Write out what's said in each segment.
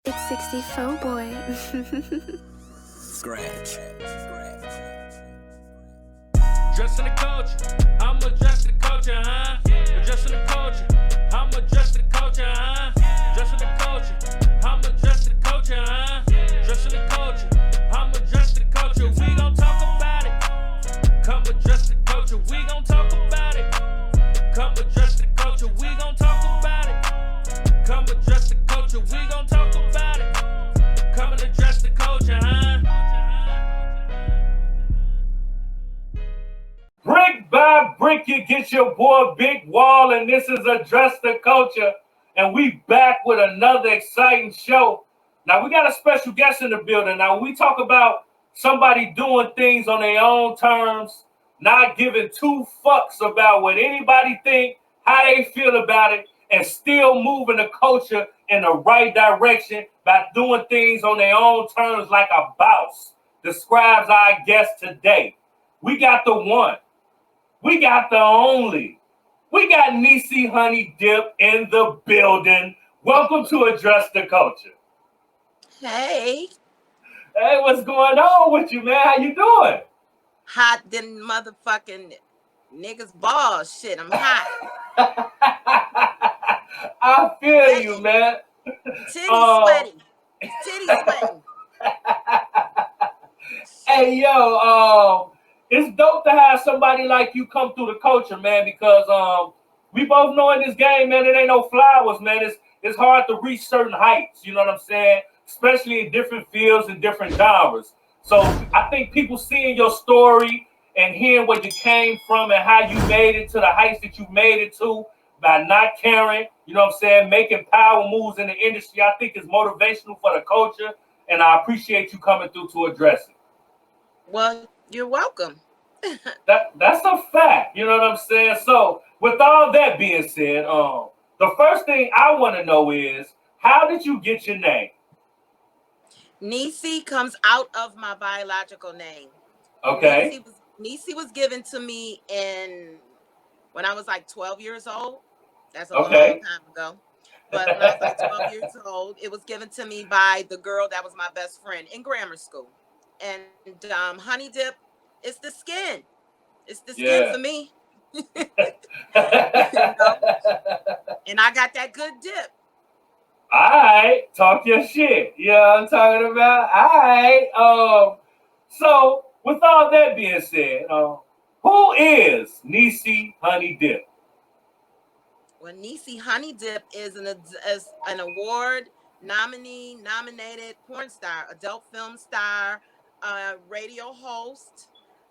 It's 64 boy. Scratch. Dressing the culture, I'm addressing the culture, huh? Addressing the culture, I'm addressing the culture, huh? Dressing the culture, I'm addressing the culture, huh? Dressing the culture, I'm addressing the culture. We gon' talk about it. Come address the culture, we gon' talk about it. Come address the culture, we gon' talk about it. Come address the culture, we gon' talk about it. Come and address the culture, huh? Brick by brick, you get your boy Big Wall, and this is Address the Culture, and we back with another exciting show. Now, we got a special guest in the building. Now, we talk about somebody doing things on their own terms, not giving two fucks about what anybody think, how they feel about it, and still moving the culture in the right direction by doing things on their own terms like a boss, describes our guest today. We got the one. We got the only. We got Neese Honey Dip in the building. Welcome to Address the Culture. Hey. Hey, what's going on with you, man? How you doing? Hot than motherfucking niggas balls. Shit, I'm hot. I feel you, man. Titty sweating. Titty sweating. Hey, yo, it's dope to have somebody like you come through the culture, man, because we both know in this game, man, it ain't no flowers, man. It's hard to reach certain heights, you know what I'm saying? Especially in different fields and different genres. So I think people seeing your story and hearing where you came from and how you made it to the heights that you made it to by not caring, you know what I'm saying, making power moves in the industry, I think is motivational for the culture, and I appreciate you coming through to address it. Well, you're welcome. That's a fact, you know what I'm saying? So with all that being said, the first thing I want to know is, how did you get your name? Neese comes out of my biological name. Okay. Neese was given to me when I was like 12 years old. That's a long time ago. But when I was like 12 years old, it was given to me by the girl that was my best friend in grammar school. And Honey Dip, it's the skin. It's the skin for me. You know? And I got that good dip. All right, talk your shit. You know what I'm talking about? All right. So with all that being said, who is Neese Honey Dip? Well, Neese Honey Dip is an award nominated porn star, adult film star, radio host,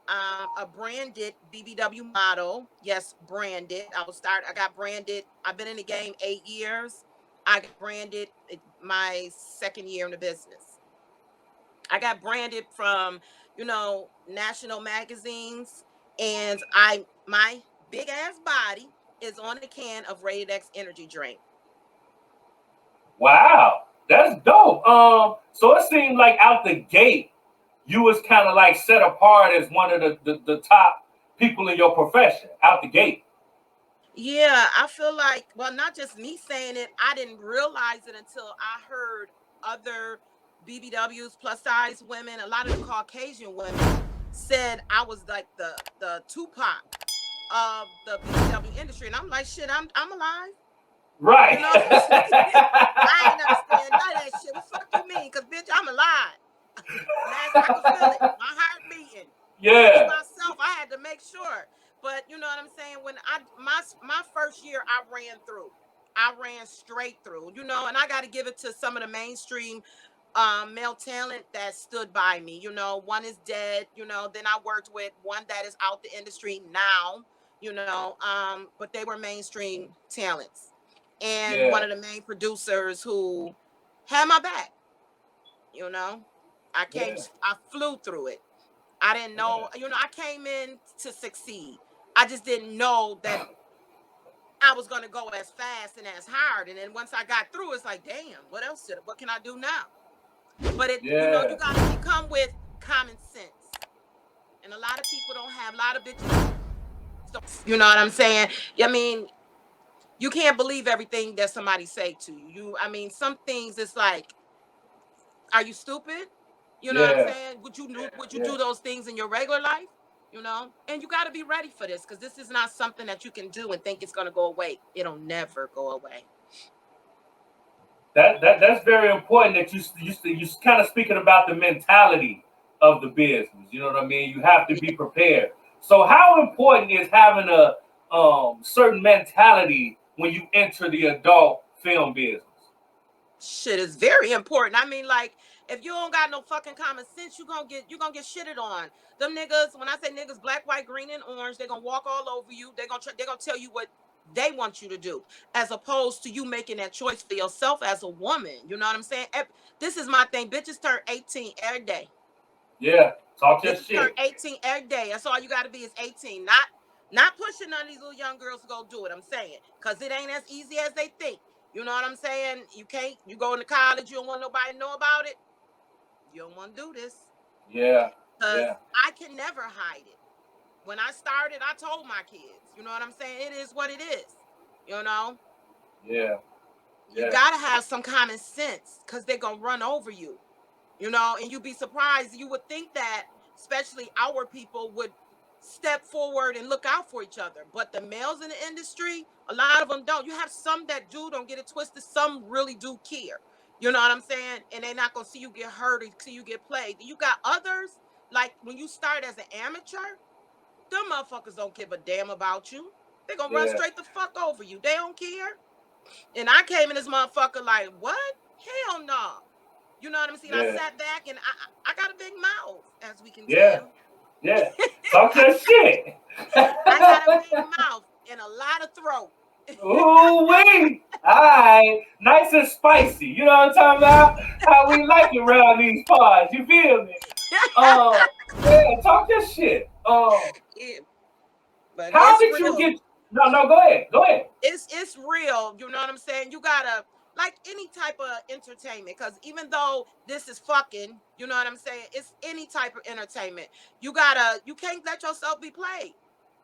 a branded BBW model. Yes, branded. I got branded. I've been in the game 8 years. I got branded my second year in the business. I got branded from, national magazines, and my big ass body is on a can of Rated X energy drink. Wow, that's dope. So it seemed like out the gate, you was kind of like set apart as one of the top people in your profession out the gate. Yeah, I feel like, well, not just me saying it, I didn't realize it until I heard other BBWs, plus size women, a lot of the Caucasian women said I was like the Tupac of the BBW industry. And I'm like, shit, I'm alive. Right. You know? I ain't understand none of that shit. What the fuck you mean? Because, bitch, I'm alive. Last I could feel it. My heart beating. Yeah. Myself, I had to make sure. But you know what I'm saying? When my first year, I ran straight through, and I got to give it to some of the mainstream male talent that stood by me. One is dead, then I worked with one that is out the industry now, but they were mainstream talents. And one of the main producers who had my back, I flew through it. I didn't know, I came in to succeed. I just didn't know that I was going to go as fast and as hard. And then once I got through, it's like, damn, what can I do now? But you got to come with common sense. And a lot of people don't have, a lot of bitches, you know what I'm saying? I mean, you can't believe everything that somebody say to you. Some things, it's like, Are you stupid? You know what I'm Yeah. saying? Would you do those things in your regular life? You know, and you got to be ready for this because this is not something that you can do and think it's going to go away. It'll never go away. That's very important that you kind of speaking about the mentality of the business. You know what I mean? You have to Yeah. be prepared. So how important is having a certain mentality when you enter the adult film business? Shit is very important. I mean, like, if you don't got no fucking common sense, you gonna get shitted on. Them niggas, when I say niggas, black, white, green, and orange, they're gonna walk all over you. They're gonna tell you what they want you to do, as opposed to you making that choice for yourself as a woman. You know what I'm saying? This is my thing. Bitches turn 18 every day. Yeah, talk your Bitches turn shit. 18 every day. That's all you got to be is 18. Not pushing none of these little young girls to go do it. I'm saying, because it ain't as easy as they think. You know what I'm saying? You go into college, you don't want nobody to know about it. You don't want to do this. Yeah, Because yeah, I can never hide it. When I started, I told my kids, you know what I'm saying? It is what it is. You know? yeah, You yeah, got to have some common sense because they're going to run over you. You know, and you'd be surprised. You would think that, especially our people, would step forward and look out for each other. But the males in the industry, a lot of them don't. You have some that do, don't get it twisted. Some really do care. You know what I'm saying? And they're not gonna see you get hurt or see you get played. You got others, like when you start as an amateur, them motherfuckers don't give a damn about you. They're gonna run yeah, straight the fuck over you. They don't care. And I came in this motherfucker like, what? Hell no. You know what I'm saying? I yeah, sat back and I got a big mouth, as we can yeah, tell. yeah. Talk your shit. I got a big mouth and a lot of throat. Ooh wee! Alright, nice and spicy. You know what I'm talking about? How we like it around these pods. You feel me? Yeah, talk your shit. Yeah, but How it's did you real. get? No, no, go ahead, go ahead. It's real. You know what I'm saying? You gotta, like any type of entertainment, because even though this is fucking, you know what I'm saying? It's any type of entertainment. You can't let yourself be played.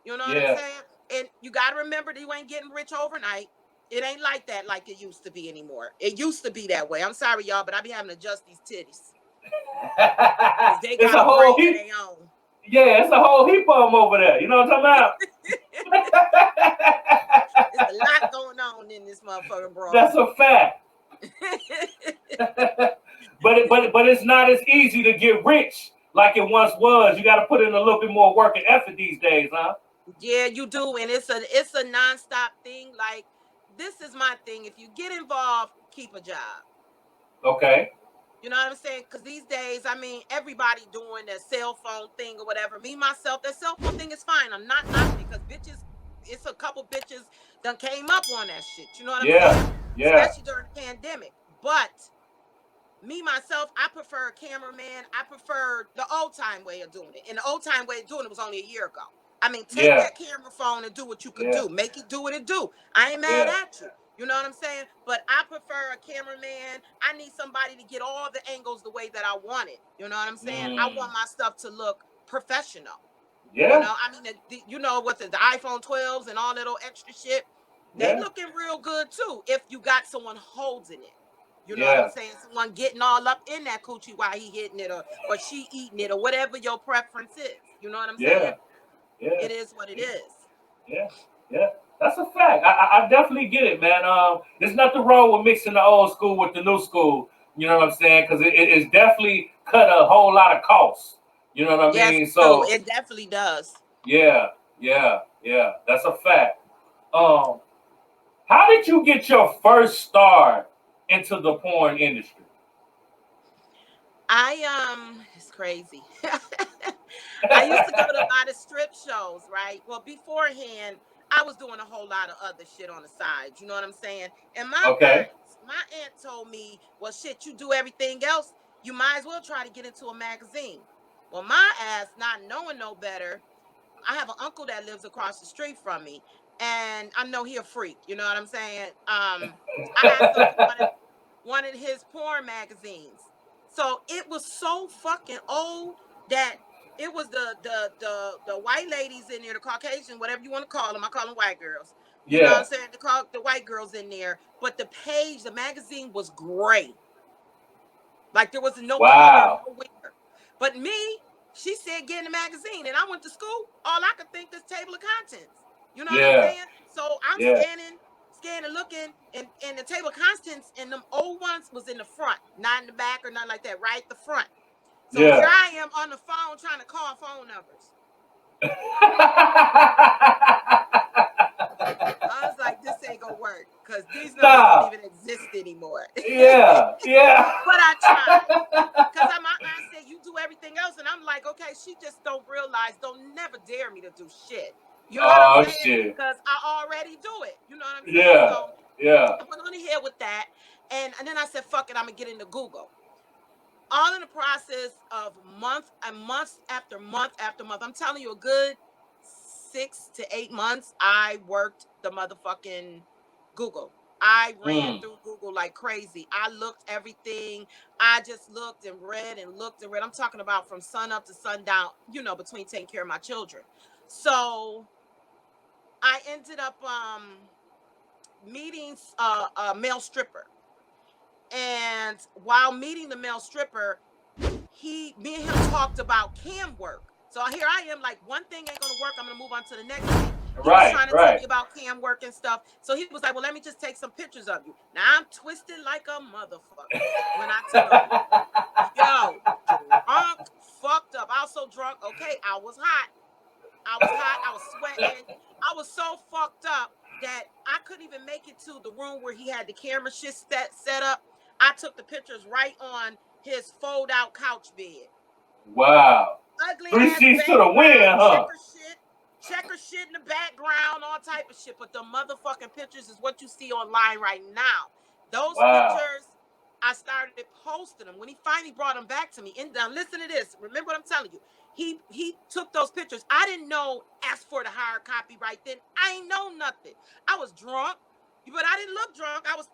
You know what I'm Yeah. saying? And you gotta remember that you ain't getting rich overnight. It ain't like that like it used to be anymore. It used to be that way. I'm sorry, y'all, but I be having to adjust these titties because they It's got a a whole brain of heap. their own. Yeah, it's a whole heap of them over there. You know what I'm talking about? It's a lot going on in this motherfucking That's broad. a fact. But it's not as easy to get rich like it once was. You got to put in a little bit more work and effort these days, huh? Yeah, you do, and it's a nonstop thing. Like, this is my thing. If you get involved, keep a job. Okay. You know what I'm saying? Because these days, I mean, everybody doing their cell phone thing or whatever. Me myself, that cell phone thing is fine. I'm not knocking it because bitches. It's a couple bitches done came up on that shit. You know what I'm saying? Yeah. Yeah. Especially during the pandemic. But me myself, I prefer a cameraman. I prefer the old time way of doing it. And the old time way of doing it was only a year ago. I mean, take Yeah. that camera phone and do what you could Yeah. do. Make it do what it do. I ain't mad Yeah. at you. You know what I'm saying? But I prefer a cameraman. I need somebody to get all the angles the way that I want it. You know what I'm saying? I Mm. want my stuff to look professional. You Yeah. know, I mean, you know what the iPhone 12s and all that old extra shit, they Yeah. looking real good too if you got someone holding it. You know what I'm Yeah. saying? Someone getting all up in that coochie while he hitting it or she eating it or whatever your preference is. You know what I'm saying? Yeah. Yeah. It is what it is. Yeah. Yeah. That's a fact. I definitely get it, man. There's nothing wrong with mixing the old school with the new school. You know what I'm saying? Because it's definitely cut a whole lot of costs. You know what I Yes, mean? so So it definitely does. yeah, yeah, yeah. That's a fact. Um, how did you get your first start into the porn industry? It's crazy. I used to go to a lot of strip shows, right? Well, beforehand, I was doing a whole lot of other shit on the side. You know what I'm saying? And Okay. my aunt told me, well, shit, you do everything else. You might as well try to get into a magazine. Well, my ass, not knowing no better, I have an uncle that lives across the street from me, and I know he a freak. You know what I'm saying? I asked him for one of his porn magazines. So it was so fucking old that it was the white ladies in there, the Caucasian, whatever you want to call them. I call them white girls. You know what I'm Yeah. saying? The white girls in there, but the magazine was gray. Like there was nobody Wow. there nowhere. But me, she said get in the magazine, and I went to school. All I could think is table of contents. You know what I'm Yeah. saying? So I'm Yeah. scanning, looking, and the table of contents and them old ones was in the front, not in the back or nothing like that, right? The front. So here Yeah. I am on the phone trying to call phone numbers. I was like, this ain't gonna work because these numbers don't even exist anymore. Yeah. Yeah. But I tried. Because I said, you do everything else. And I'm like, okay, she just don't realize, don't never dare me to do shit. You know what I'm saying? Shit. Because I already do it. You know what I'm saying? Yeah. So Yeah. I went on ahead with that. And then I said, fuck it, I'm going to get into Google. All in the process of month after month after month. I'm telling you, a good 6 to 8 months, I worked the motherfucking Google. I ran through Google like crazy. I looked everything. I just looked and read and looked and read. I'm talking about from sun up to sundown, you know, between taking care of my children. So I ended up meeting a male stripper. And while meeting the male stripper, me and him talked about cam work. So here I am, like, one thing ain't gonna work. I'm gonna move on to the next thing. He was trying to tell me about cam work and stuff. So he was like, well, let me just take some pictures of you. Now I'm twisted like a motherfucker when I tell you. Yo, drunk, fucked up. I was so drunk. Okay, I was hot. I was sweating. I was so fucked up that I couldn't even make it to the room where he had the camera shit set up. I took the pictures right on his fold out couch bed. Wow. Ugly 3 ass sheets to the wind, huh? checker shit in the background, all type of shit. But the motherfucking pictures is what you see online right now. Those pictures, I started posting them when he finally brought them back to me. And now listen to this. Remember what I'm telling you. He took those pictures. I didn't know ask for the hard copy right then. I ain't know nothing. I was drunk. But I didn't look drunk. I was,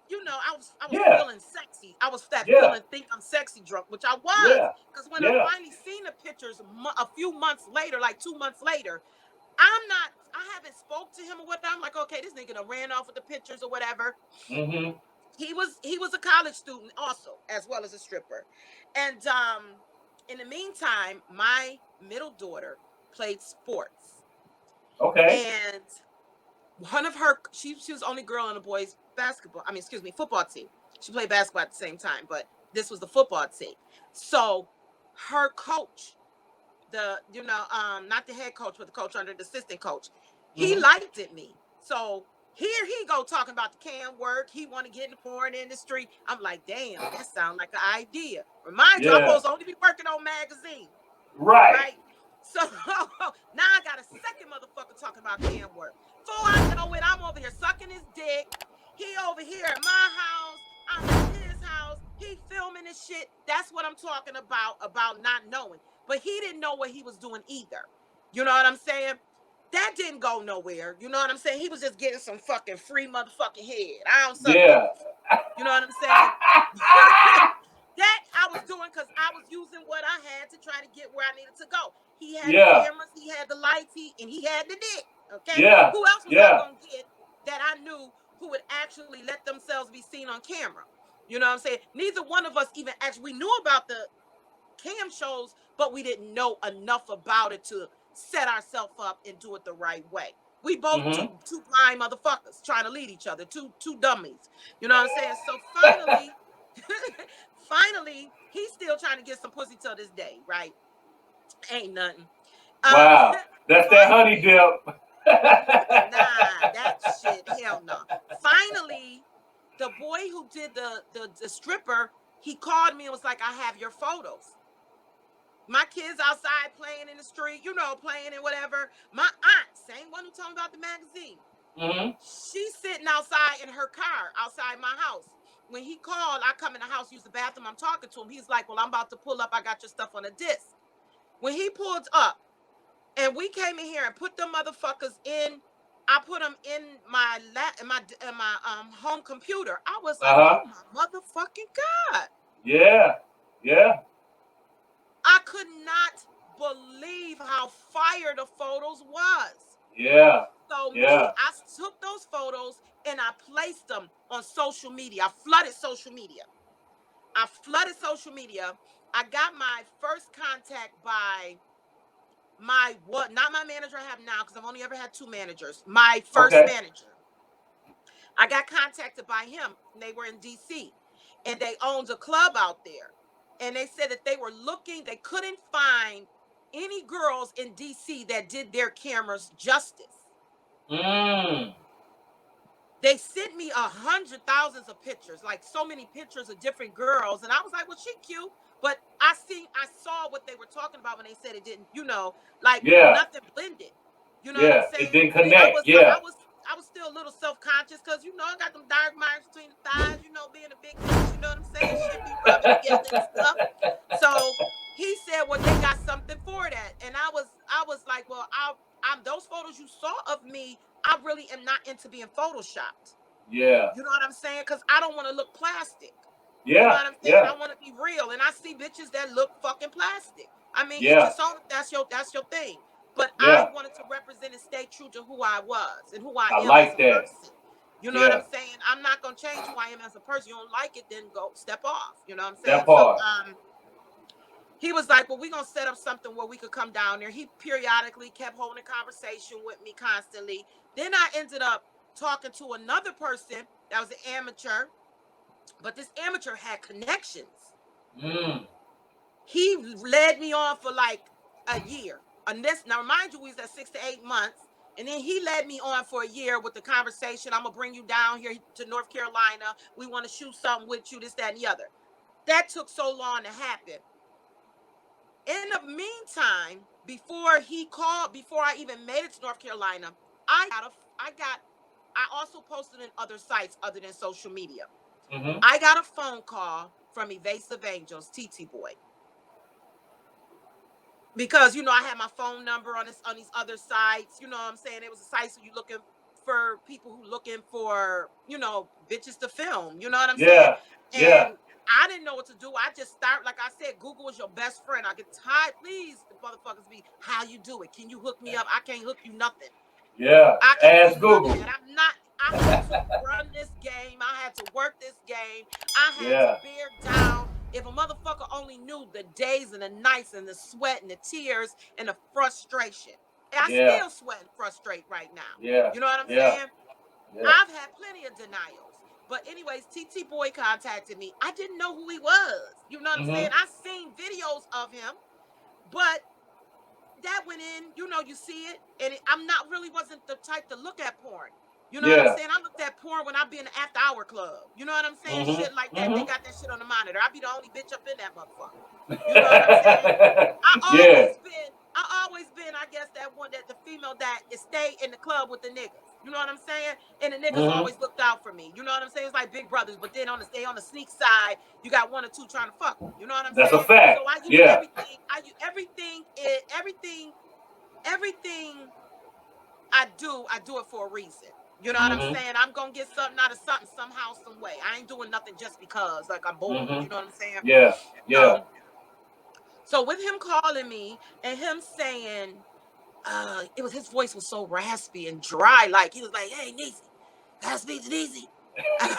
I was feeling sexy. I was that feeling think I'm sexy drunk, which I was. Because when I finally seen the pictures a few months later, like 2 months later, I haven't spoke to him or whatever. I'm like, okay, this nigga done ran off with the pictures or whatever. Mm-hmm. He was a college student also, as well as a stripper. And in the meantime, my middle daughter played sports. Okay. And one of her, she was the only girl on the boys football team. She played basketball at the same time, but this was the football team. So her coach, not the head coach, but the coach under the assistant coach, he liked me. So here he go talking about the cam work. He want to get in the porn industry. I'm like, damn, that sounds like an idea. Remind you, I'm supposed to only be working on magazine. Right? So now I got a second motherfucker talking about cam work. Before I know it, I'm over here sucking his dick. He over here at my house. I'm at his house. He filming this shit. That's what I'm talking about not knowing. But he didn't know what he was doing either. You know what I'm saying? That didn't go nowhere. You know what I'm saying? He was just getting some fucking free motherfucking head. I don't suck those. You know what I'm saying? That I was doing because I was using what I had to try to get where I needed to go. He had the cameras, he had the lights, he had the dick. Okay? Who else was I going to get that I knew who would actually let themselves be seen on camera? You know what I'm saying? Neither one of us even actually knew about the cam shows, but we didn't know enough about it to set ourselves up and do it the right way. We both two blind motherfuckers trying to lead each other, two dummies. You know what I'm saying? So finally, he's still trying to get some pussy till this day, right? Ain't nothing. Wow. That's that honey dip. Nah, that shit, hell no. Finally, the boy who did the stripper, he called me and was like, I have your photos. My kids outside playing in the street, playing and whatever. My aunt, same one who told me about the magazine. She's sitting outside in her car outside my house. When he called, I come in the house, use the bathroom. I'm talking to him. He's like, well, I'm about to pull up. I got your stuff on a disc. When he pulled up and we came in here and put them motherfuckers in, I put them in my home computer. I was like, oh my motherfucking God. Yeah. I could not believe how fire the photos was. Yeah. So I took those photos and I placed them on social media. I flooded social media. I flooded social media. I got my first contact by not my manager I have now, because I've only ever had 2 managers. My first Okay. manager. I got contacted by him. They were in DC, and they owned a club out there. And they said that they were looking, they couldn't find any girls in DC that did their cameras justice. Mm. They sent me 100,000s of pictures, like so many pictures of different girls. And I was like, well, she cute. But I saw what they were talking about when they said it didn't, like Yeah. nothing blended. You know what I'm Yeah. It saying? didn't And I connect. was, Yeah. I was still a little self-conscious because, I got them dark marks between the thighs, being a big bitch, you know what I'm saying? Shit be rubbing together and stuff. So he said, well, they got something for that. And I was like, well, I'm those photos you saw of me, I really am not into being photoshopped. Yeah. You know what I'm saying? Because I don't want to look plastic. You know Yeah. what I'm saying? Yeah. I want to be real. And I see bitches that look fucking plastic. I mean, each Yeah. its own. That's your thing. But I Yeah. wanted to represent and stay true to who I was and who I I am as like a that. person. You know what I'm Yeah. saying? I'm not gonna change who I am as a person. You don't like it, then go step off. You know what I'm That saying? So part. he was like, well, we're gonna set up something where we could come down there. He periodically kept holding conversation with me constantly. Then I ended up talking to another person that was an amateur, but this amateur had connections. Mm. He led me on for like a year. And this, now mind you, we was at 6 to 8 months. And then he led me on for a year with the conversation. I'm gonna bring you down here to North Carolina. We want to shoot something with you, this, that, and the other. That took so long to happen. In the meantime, before I even made it to North Carolina, I also posted in other sites other than social media. Mm-hmm. I got a phone call from Evasive Angels, TT Boy. Because I had my phone number on these other sites. You know what I'm saying? It was a site so you looking for people who looking for, bitches to film. You know what I'm saying? Yeah. Yeah. And I didn't know what to do. I just start, like I said, Google is your best friend. I get tired. Please, the motherfuckers be, how you do it? Can you hook me up? I can't hook you nothing. Yeah. I can't do Ask none of Google. that. I had to run this game. I had to work this game. I had to Yeah. bear down. If a motherfucker only knew the days and the nights and the sweat and the tears and the frustration. And I Yeah. still sweat and frustrate right now. Yeah. You know what I'm Yeah. saying? Yeah. I've had plenty of denials. But anyways, TT Boy contacted me. I didn't know who he was. You know what I'm saying? Mm-hmm. I seen videos of him, but that went in, you see it, and I'm not really wasn't the type to look at porn. You know what I'm Yeah. saying? I looked at porn when I be in the after hour club. You know what I'm saying? Shit like Mm-hmm. that. They Mm-hmm. got that shit on the monitor. I be the only bitch up in that motherfucker. You know what I'm saying? Yeah. I always been, I guess, that one that the female that is stay in the club with the niggas. You know what I'm saying? And the niggas Mm-hmm. always looked out for me. You know what I'm saying? It's like big brothers, but then on the sneak side, you got one or two trying to fuck me. You know what I'm That's a saying? So fact. I use Yeah. everything. I use everything I do it for a reason. You know what I'm Mm-hmm. saying? I'm gonna get something out of something somehow, some way. I ain't doing nothing just because, like, I'm bored. Mm-hmm. You know what I'm saying? Yeah. Yeah. So, so with him calling me and him saying, his voice was so raspy and dry, like he was like, "Hey, Neese, can I speak to Neese?" I'm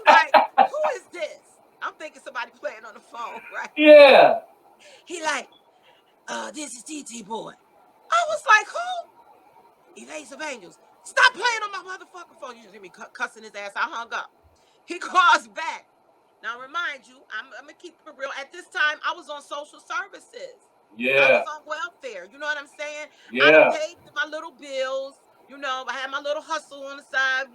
like, "Who is this?" I'm thinking somebody playing on the phone, right? Yeah. He like, "This is TT Boy." I was like, "Who?" Evasive Angels. Stop playing on my motherfucking phone. You just hear me cussing his ass. I hung up. He calls back. Now, remind you, I'm going to keep it real. At this time, I was on social services. I was Yeah. on welfare. You know what I'm saying? I done Yeah. paid my little bills. I had my little hustle on the side.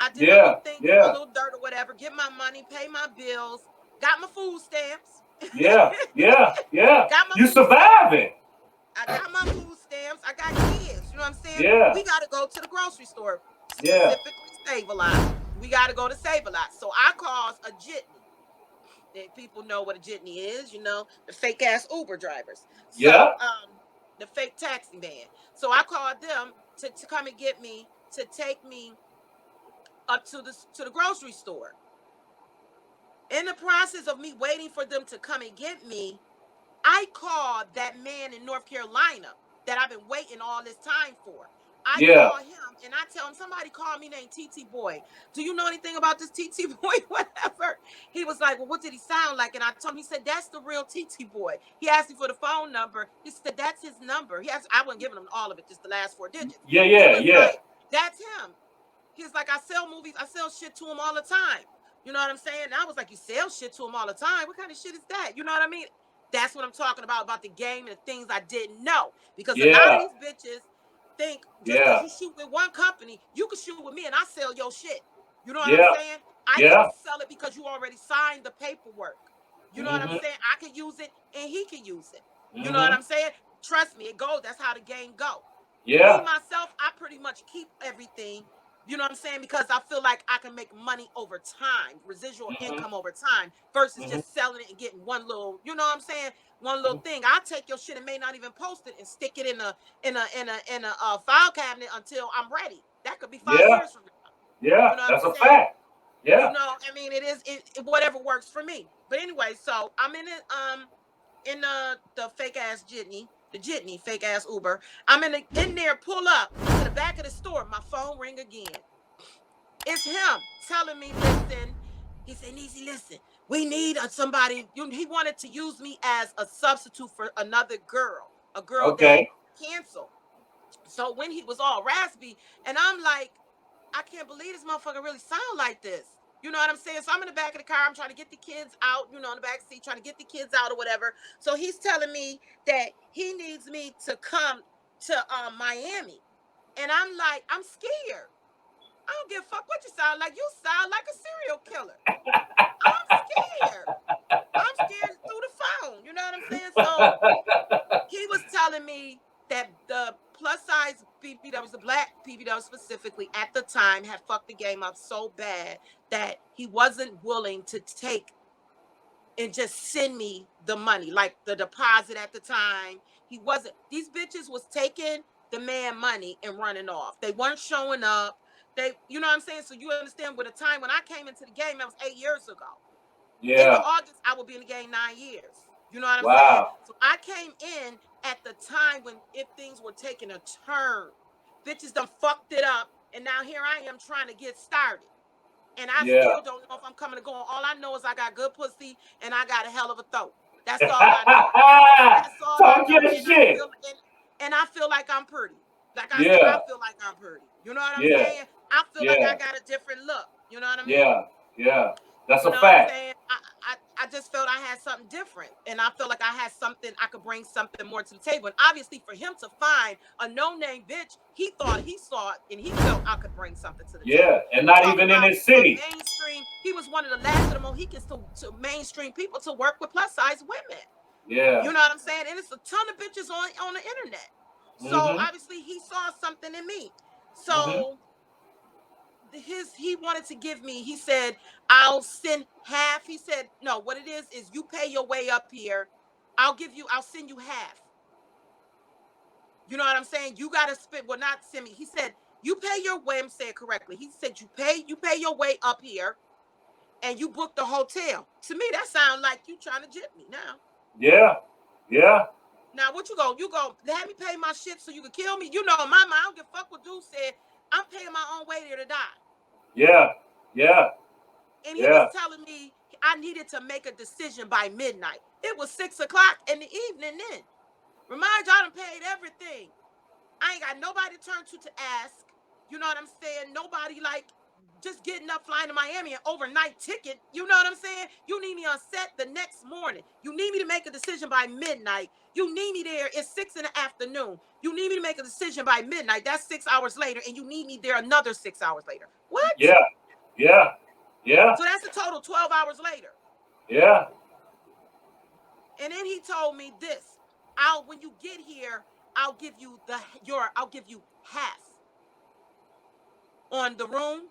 I did my Yeah. little thing, a Yeah. little dirt or whatever, get my money, pay my bills, got my food stamps. Yeah. Yeah. Yeah. Got my You food stamps. surviving. I got my food stamps. I got kids. You know what I'm saying? Yeah. We got to go to the grocery store, Yeah. specifically Save-A-Lot. We got to go to Save-A-Lot. So I calls a jitney. And people know what a jitney is, the fake ass Uber drivers. Yeah. So the fake taxi man. So I called them to come and get me, to take me up to the grocery store. In the process of me waiting for them to come and get me, I called that man in North Carolina that I've been waiting all this time for. I Yeah. call him and I tell him, somebody called me named TT Boy. Do you know anything about this TT Boy? Whatever. He was like, well, what did he sound like? And I told him, he said, that's the real TT Boy. He asked me for the phone number. He said, that's his number. I wasn't giving him all of it, just the last 4 digits. Yeah. He Yeah. was Yeah. like, that's him. He's like, I sell movies. I sell shit to him all the time. You know what I'm saying? And I was like, you sell shit to him all the time? What kind of shit is that? You know what I mean? That's what I'm talking about the game and the things I didn't know. Because a lot of Yeah. these bitches think just because Yeah. you shoot with one company, you can shoot with me and I sell your shit. You know what I'm Yeah. saying? I Yeah. can't sell it because you already signed the paperwork. You know what I'm Mhm. saying? I can use it and he can use it. You know what Mhm. I'm saying? Trust me, it goes. That's how the game go. Me, Yeah. myself, I pretty much keep everything. You know what I'm saying? Because I feel like I can make money over time, residual Mhm. income over time, versus Mhm. just selling it and getting one little, you know what I'm saying? One little thing. I'll take your shit and may not even post it and stick it in a file cabinet until I'm ready. That could be 5 Yeah. years from now. Yeah. You know what That's I'm a saying? fact. Yeah. You know, I mean, whatever works for me. But anyway, so I'm in the fake ass jitney, fake ass Uber. I'm in there, pull up to the back of the store. My phone ring again. It's him telling me, listen. He said, Neese, listen, we need somebody. He wanted to use me as a substitute for another girl, a girl that Okay. canceled. So when he was all raspy, and I'm like, I can't believe this motherfucker really sound like this. You know what I'm saying? So I'm in the back of the car. I'm trying to get the kids out, in the back seat, trying to get the kids out or whatever. So he's telling me that he needs me to come to Miami. And I'm like, I'm scared. I don't give a fuck what you sound like. You sound like a serial killer. I'm scared. I'm scared through the phone. You know what I'm saying? So he was telling me that the plus size PPWs, the black PPWs specifically at the time, had fucked the game up so bad that he wasn't willing to take and just send me the money, like the deposit at the time. He wasn't, these bitches was taking the man money and running off. They weren't showing up. You know what I'm saying? So you understand, with the time when I came into the game, that was 8 years ago. In the Yeah. August, I will be in the game 9 years. You know what I'm saying? Wow. So I came in at the time when if things were taking a turn. Bitches done fucked it up. And now here I am trying to get started. And I Yeah. still don't know if I'm coming or going. All I know is I got good pussy and I got a hell of a throat. That's all I know. That's all I Talk know. your shit. And I feel like I'm pretty. Like I said, I Yeah. feel like I'm pretty. You know what I'm Yeah. saying? I feel like I Yeah. got a different look. You know what I mean? Yeah. Yeah. That's You a know what I'm fact. saying? I just felt I had something different. And I felt like I had something, I could bring something more to the table. And obviously for him to find a no-name bitch, he thought he saw it and he felt I could bring something to the table. Yeah. And You not talking even in about his a city. mainstream, he was one of the last of the Mohicans to mainstream people to work with plus size women. Yeah. You know what I'm saying? And it's a ton of bitches on the internet. So Mhm. obviously he saw something in me. Mhm. So he wanted to give me, he said, I'll send half. He said, no, what it is you pay your way up here. I'll send you half. You know what I'm saying? You gotta spend, well, not send me. He said, you pay your way. I'm saying it correctly. He said, you pay your way up here and you book the hotel. To me, that sounds like you trying to jip me now. Yeah. Yeah. Now, what you go have me pay my shit so you can kill me? You know, in my mind, I don't give a fuck what dude said. I'm paying my own way there to die. Yeah. Yeah. And he was Yeah. telling me I needed to make a decision by midnight. It was 6 o'clock in the evening then. Remind you, I done paid everything. I ain't got nobody to turn to ask. You know what I'm saying? Nobody like just getting up, flying to Miami, an overnight ticket. You know what I'm saying? You need me on set the next morning. You need me to make a decision by midnight. You need me there. It's 6 in the afternoon. You need me to make a decision by midnight. That's 6 hours later. And you need me there another 6 hours later. What? Yeah. Yeah. Yeah. So that's a total 12 hours later. Yeah. And then he told me this. When you get here, I'll give you half on the room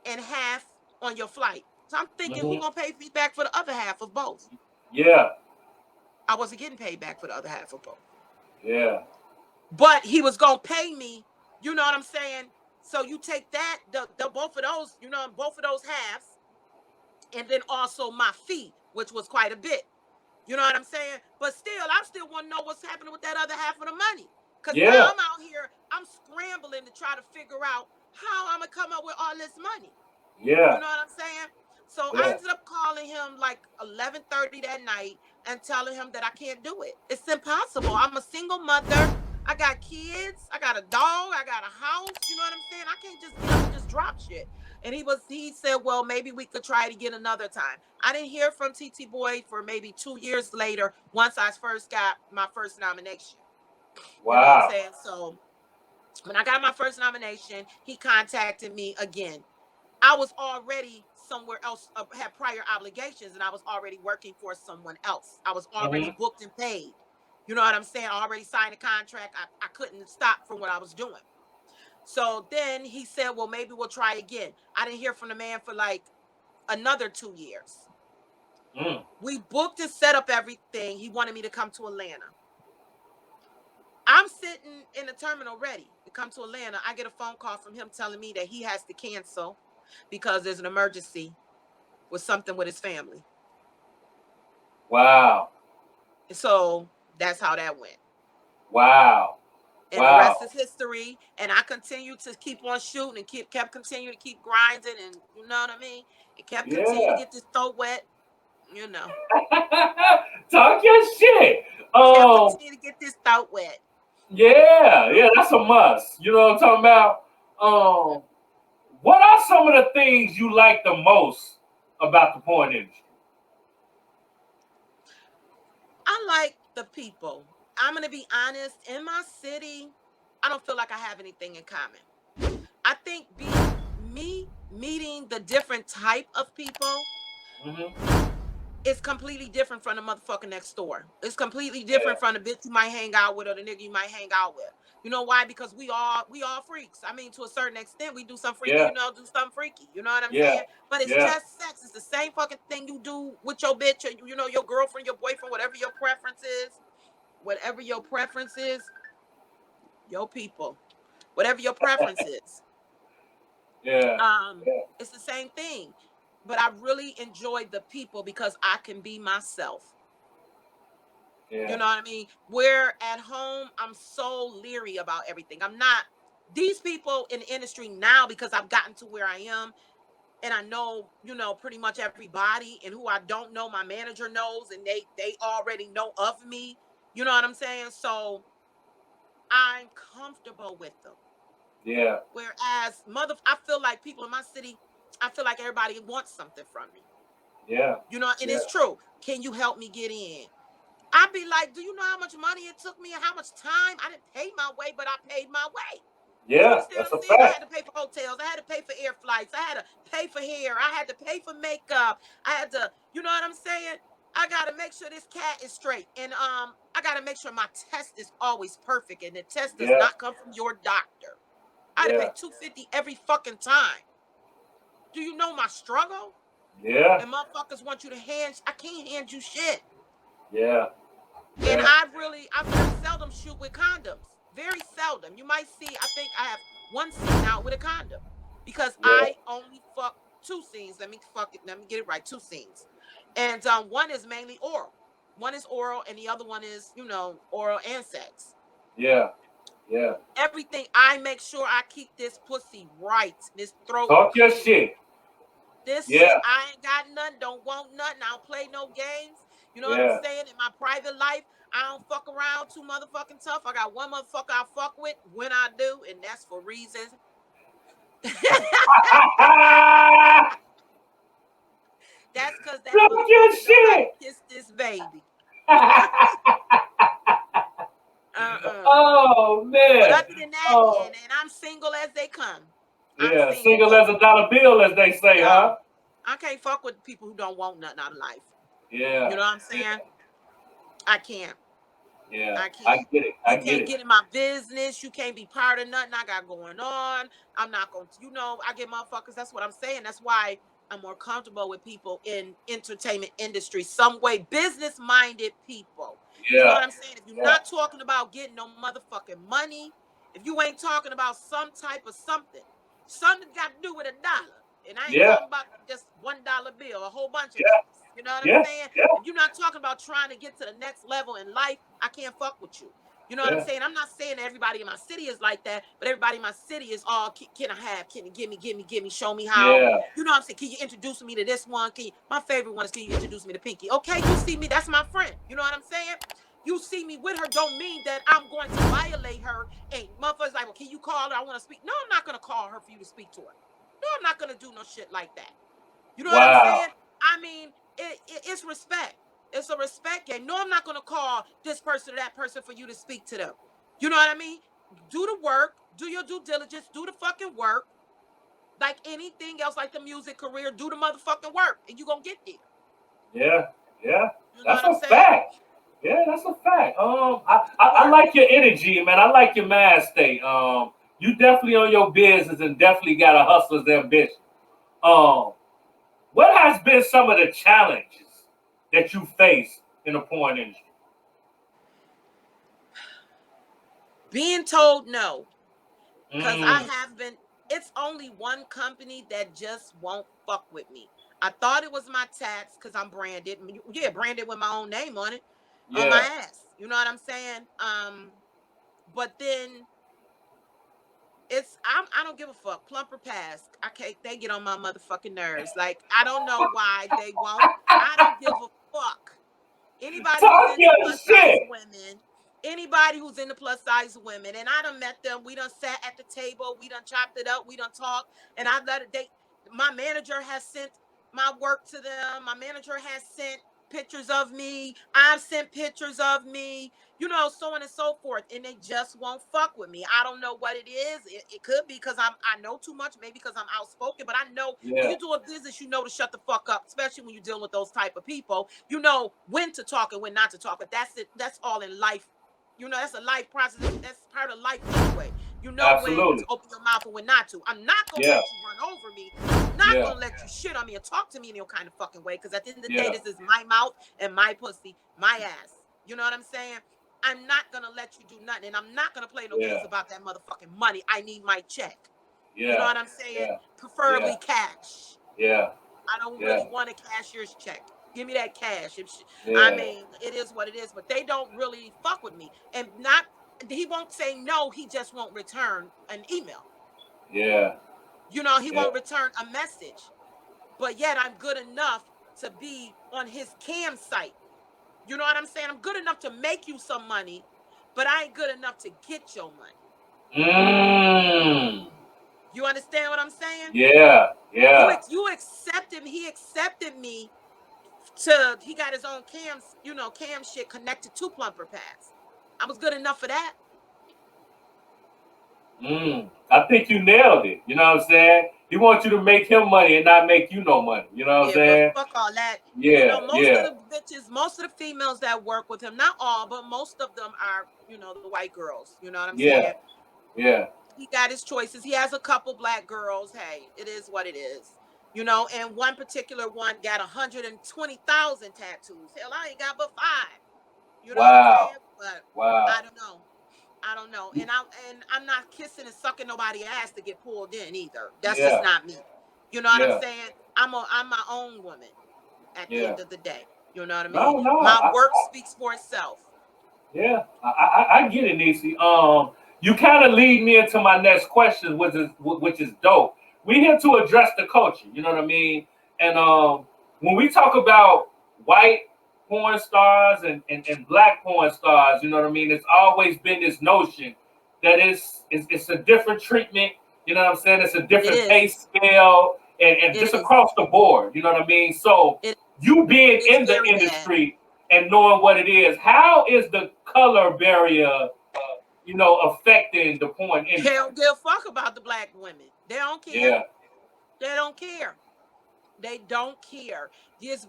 and half on your flight. So I'm thinking, who Mhm. gonna pay me back for the other half of both? Yeah. I wasn't getting paid back for the other half of both. Yeah. But he was gonna pay me, you know what I'm saying? So you take that, the both of those, both of those halves, and then also my fee, which was quite a bit. You know what I'm saying? But still, I still want to know what's happening with that other half of the money. Because now Yeah. I'm out here, I'm scrambling to try to figure out how I'm going to come up with all this money. Yeah. You know what I'm saying? So I Yeah. ended up calling him like 11:30 that night and telling him that I can't do it. It's impossible. I'm a single mother. I got kids. I got a dog. I got a house. You know what I'm saying? I can't just get up and just drop shit. And he said, well, maybe we could try it again another time. I didn't hear from TT Boy for maybe 2 years later once I first got my first nomination. You know what I'm Wow. saying? So when I got my first nomination, he contacted me again. I was already somewhere else, had prior obligations, and I was already working for someone else. I was already Mm-hmm. booked and paid. You know what I'm saying? I already signed a contract. I couldn't stop from what I was doing. So then he said, well, maybe we'll try again. I didn't hear from the man for like another 2 years. Mm. We booked and set up everything. He wanted me to come to Atlanta. I'm sitting in the terminal ready to come to Atlanta. I get a phone call from him telling me that he has to cancel because there's an emergency with something with his family. Wow. So that's how that went. Wow. And the Wow. rest is history. And I continued to keep on shooting and kept continuing to keep grinding, and you know what I mean? It kept continuing to Yeah. get this throat wet, you know. Talk your shit. Kept continuing to get this throat wet. Yeah, yeah, that's a must. You know what I'm talking about? What are some of the things you like the most about the porn industry? I like the people. I'm gonna be honest. In my city, I don't feel like I have anything in common. I think me meeting the different type of people Mm-hmm. is completely different from the motherfucker next door. It's completely Yeah, different from the bitch you might hang out with or the nigga you might hang out with. You know why? Because we all freaks. I mean, to a certain extent, we do some freaky, yeah, do something freaky. You know what I'm yeah, saying? But it's yeah, just sex. It's the same fucking thing you do with your bitch or your girlfriend, your boyfriend, whatever your preference is. Whatever your preference is, your people. Whatever your preference is. yeah, Um, yeah, it's the same thing. But I really enjoy the people because I can be myself. You yeah, know what I mean? Where at home, I'm so leery about everything. I'm not these people in the industry now because I've gotten to where I am and I know, pretty much everybody, and who I don't know, my manager knows, and they already know of me. You know what I'm saying? So I'm comfortable with them. yeah, Whereas I feel like people in my city, I feel like everybody wants something from me. yeah, And yeah, it's true. Can you help me get in? I'd be like, do you know how much money it took me and how much time? I didn't pay my way, but I paid my way. You yeah. understand That's what I'm a saying? I had fact. to pay for hotels. I had to pay for air flights. I had to pay for hair. I had to pay for makeup. I had to, you know what I'm saying? I gotta make sure this cat is straight. And I gotta make sure my test is always perfect. And the test does Yeah, not come from your doctor. I had to pay yeah, $250 every fucking time. Do you know my struggle? yeah, And motherfuckers want you to I can't hand you shit. yeah, And yeah, I very seldom shoot with condoms. Very seldom. You might see, I think I have one scene out with a condom because yeah, I only fuck two scenes. Let me get it right. Two scenes. And one is mainly oral. One is oral and the other one is, oral and sex. yeah, yeah. Everything, I make sure I keep this pussy right. This throat Talk your clean. shit. This Yeah, shit, I ain't got nothing, don't want nothing. I don't play no games. You know what I'm yeah. saying? In my private life, I don't fuck around too motherfucking tough. I got one motherfucker I fuck with when I do, and that's for reasons. That's because that Talk your motherfucker know how to shit. kiss this baby. uh-uh. Oh But man. other than that, Oh and I'm single as they come. I'm yeah. single, Single as a dollar bill, as they say, huh? y'all. I can't fuck with people who don't want nothing out of life. You Yeah. know what I'm Yeah. saying? I can't. Yeah. I I can't. get it. I You get can't it. get in my business. You can't be part of nothing I got going on. I'm not going to, I get motherfuckers. That's what I'm saying. That's why I'm more comfortable with people in entertainment industry, some way, business-minded people. You know Yeah. what I'm saying? If you're Yeah. not talking about getting no motherfucking money, if you ain't talking about some type of something got to do with $1. And I ain't Yeah. talking about just $1 bill, a whole bunch of Yeah. dollars. You know what I'm Yeah. saying? Yeah. If you're not talking about trying to get to the next level in life, I can't fuck with you. You know what I'm saying? I'm not saying everybody in my city is like that, but everybody in my city is all, can I have, can you give me, show me how. Yeah. You know what I'm saying? Can you introduce me to this one? My favorite one is, can you introduce me to Pinky? Okay, you see me, that's my friend. You know what I'm saying? You see me with her don't mean that I'm going to violate her. And motherfuckers like, well, can you call her? I want to speak. No, I'm not going to call her for you to speak to her. No, I'm not going to do no shit like that. You know what I'm Wow. saying? I mean, it's respect. It's a respect game. No, I'm not going to call this person or that person for you to speak to them. You know what I mean? Do the work. Do your due diligence. Do the fucking work. Like anything else, like the music career, do the motherfucking work, and you going to get there. Yeah. Yeah. You know That's what I'm a saying? fact. Yeah, that's a fact. I like your energy, man. I like your mind state. You definitely on your business and definitely got a hustler's ambition. Um, what has been some of the challenges that you face in the porn industry? Being told no, because I Mm, have been, it's only one company that just won't fuck with me. I thought it was my tats because I'm branded. Yeah, branded with my own name on it, on my yeah. ass. You know what I'm saying? But then I don't give a fuck. Plumper pass. I can't, they get on my motherfucking nerves. Like, I don't know why they won't. I don't give a fuck. Anybody who's Talk into your plus size shit. women, anybody who's into plus size women, and I done met them. We done sat at the table, we done chopped it up, we done talked, and I let it. My manager has sent my work to them. My manager has sent pictures of me. I've sent pictures of me. You know, so on and so forth, and they just won't fuck with me. I don't know what it is. It could be because I know too much, maybe because I'm outspoken. But I know when Yeah. you do a business, you know to shut the fuck up, especially when you're dealing with those type of people. You know when to talk and when not to talk. But that's it. That's all in life. You know, that's a life process. That's part of life anyway. You know when to Absolutely. open your mouth and when not to. I'm not gonna Yeah. let you run over me. I'm not Yeah. gonna let you shit on me and talk to me in your kind of fucking way. Because at the end of the day, Yeah. this is my mouth and my pussy, my ass. You know what I'm saying? I'm not gonna let you do nothing, and I'm not gonna play no games Yeah. about that motherfucking money. I need my check. You know Yeah. what I'm saying? Yeah. Yeah. Preferably cash. Yeah. I don't Yeah. really want a cashier's check. Give me that cash. I Yeah. mean, it is what it is, but they don't really fuck with me. And not, he won't say no, he just won't return an email. Yeah. You know, he Yeah. won't return a message. But yet I'm good enough to be on his cam site. You know what I'm saying? I'm good enough to make you some money, but I ain't good enough to get your money. Mm. You understand what I'm saying? Yeah. Yeah. You accepted me. He accepted me he got his own cam shit connected to Plumper Pass. I was good enough for that. I think you nailed it. You know what I'm saying? He wants you to make him money and not make you no money. You know what I'm Yeah, but saying? fuck all that. You know, Yeah. most of Yeah. the bitches, most of the females that work with him, not all, but most of them are, the white girls. You know what I'm Yeah. saying? Yeah. He got his choices. He has a couple black girls. Hey, it is what it is. You know, and one particular one got 120,000 tattoos. Hell, I ain't got but 5. You know what I'm Wow. saying? But I Wow. don't know. I don't know. And I'm not kissing and sucking nobody ass to get pulled in either. That's just Yeah. not me. You know what I'm Yeah. saying? I'm my own woman at the Yeah. end of the day. You know what I mean? No, no. My work speaks for itself. Yeah. I get it, Niecy. You kind of lead me into my next question, which is dope. We here to address the culture. You know what I mean? And when we talk about white porn stars and black porn stars, you know what I mean? It's always been this notion that it's a different treatment. You know what I'm saying? It's a It different pay is. scale and It just is. across the board. You know what I mean? So It you being it's in the very bad. industry and knowing what it is, how is the color barrier, affecting the porn They industry? don't give a fuck about the black women. They don't care. Yeah, They don't care. They don't care. It's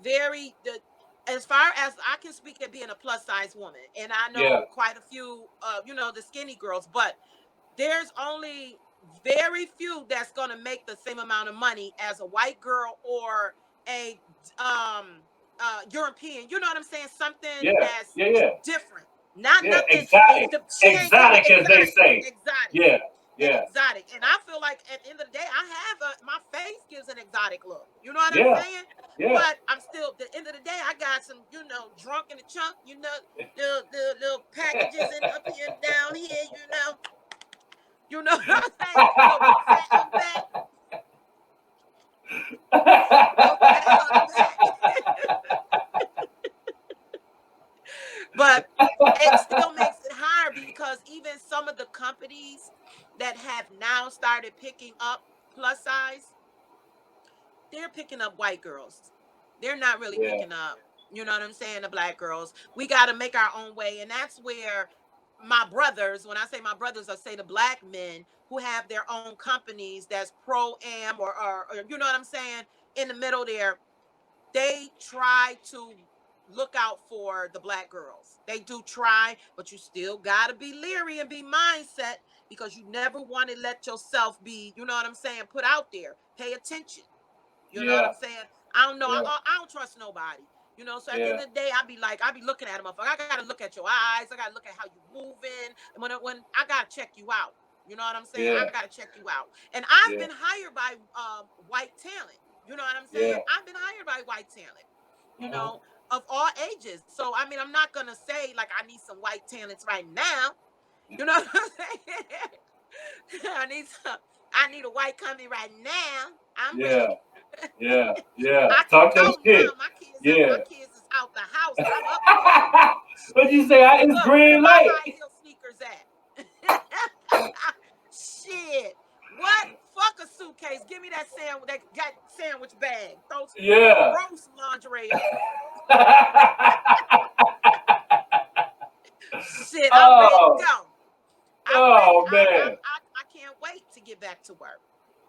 as far as I can speak at being a plus size woman, and I yeah, know quite a few, the skinny girls, but there's only very few that's gonna make the same amount of money as a white girl or a European. You know what I'm saying? Something yeah, that's yeah, yeah, different. Not yeah. nothing. Exotic, She ain't coming exotic, as they exactly say. exotic. Yeah, exotic. And I feel like at the end of the day, I have my face gives an exotic look. You know what I'm Yeah. saying? Yeah. But I'm still, at the end of the day, I got some, drunk in the chunk, the little packages in up here and down here, You know what I'm saying? Little fat on the back. Little fat on the back. But it still makes it hard because even some of the companies that have now started picking up plus size, they're picking up white girls. They're not really picking up, you know what I'm saying, the black girls. We got to make our own way. And that's where my brothers, when I say my brothers, I say the black men who have their own companies that's pro-am or you know what I'm saying, in the middle there, they try to look out for the black girls. They do try, but you still got to be leery and be mindset because you never want to let yourself be, you know what I'm saying, put out there. Pay attention. You know what I'm saying? I don't know. I don't trust nobody. So at the end of the day, I be looking at them. I gotta look at your eyes. I gotta look at how you moving. And when I gotta check you out. You know what I'm saying? I gotta check you out. And I've been hired by white talent. You know what I'm saying? I've been hired by white talent. You know, of all ages. So I mean, I'm not gonna say like I need some white talents right now. You know what I'm saying? I need a white company right now. I'm ready. Yeah. I can Talk that go shit. now. My kids is out the house. I'm up here. What you say? It's Look, green where my light. high heel sneakers at? Shit. What? Fuck a suitcase. Give me that sandwich bag. Throw some lingerie in it. Shit, I'm ready to go. I'm ready. Man. I can't wait to get back to work.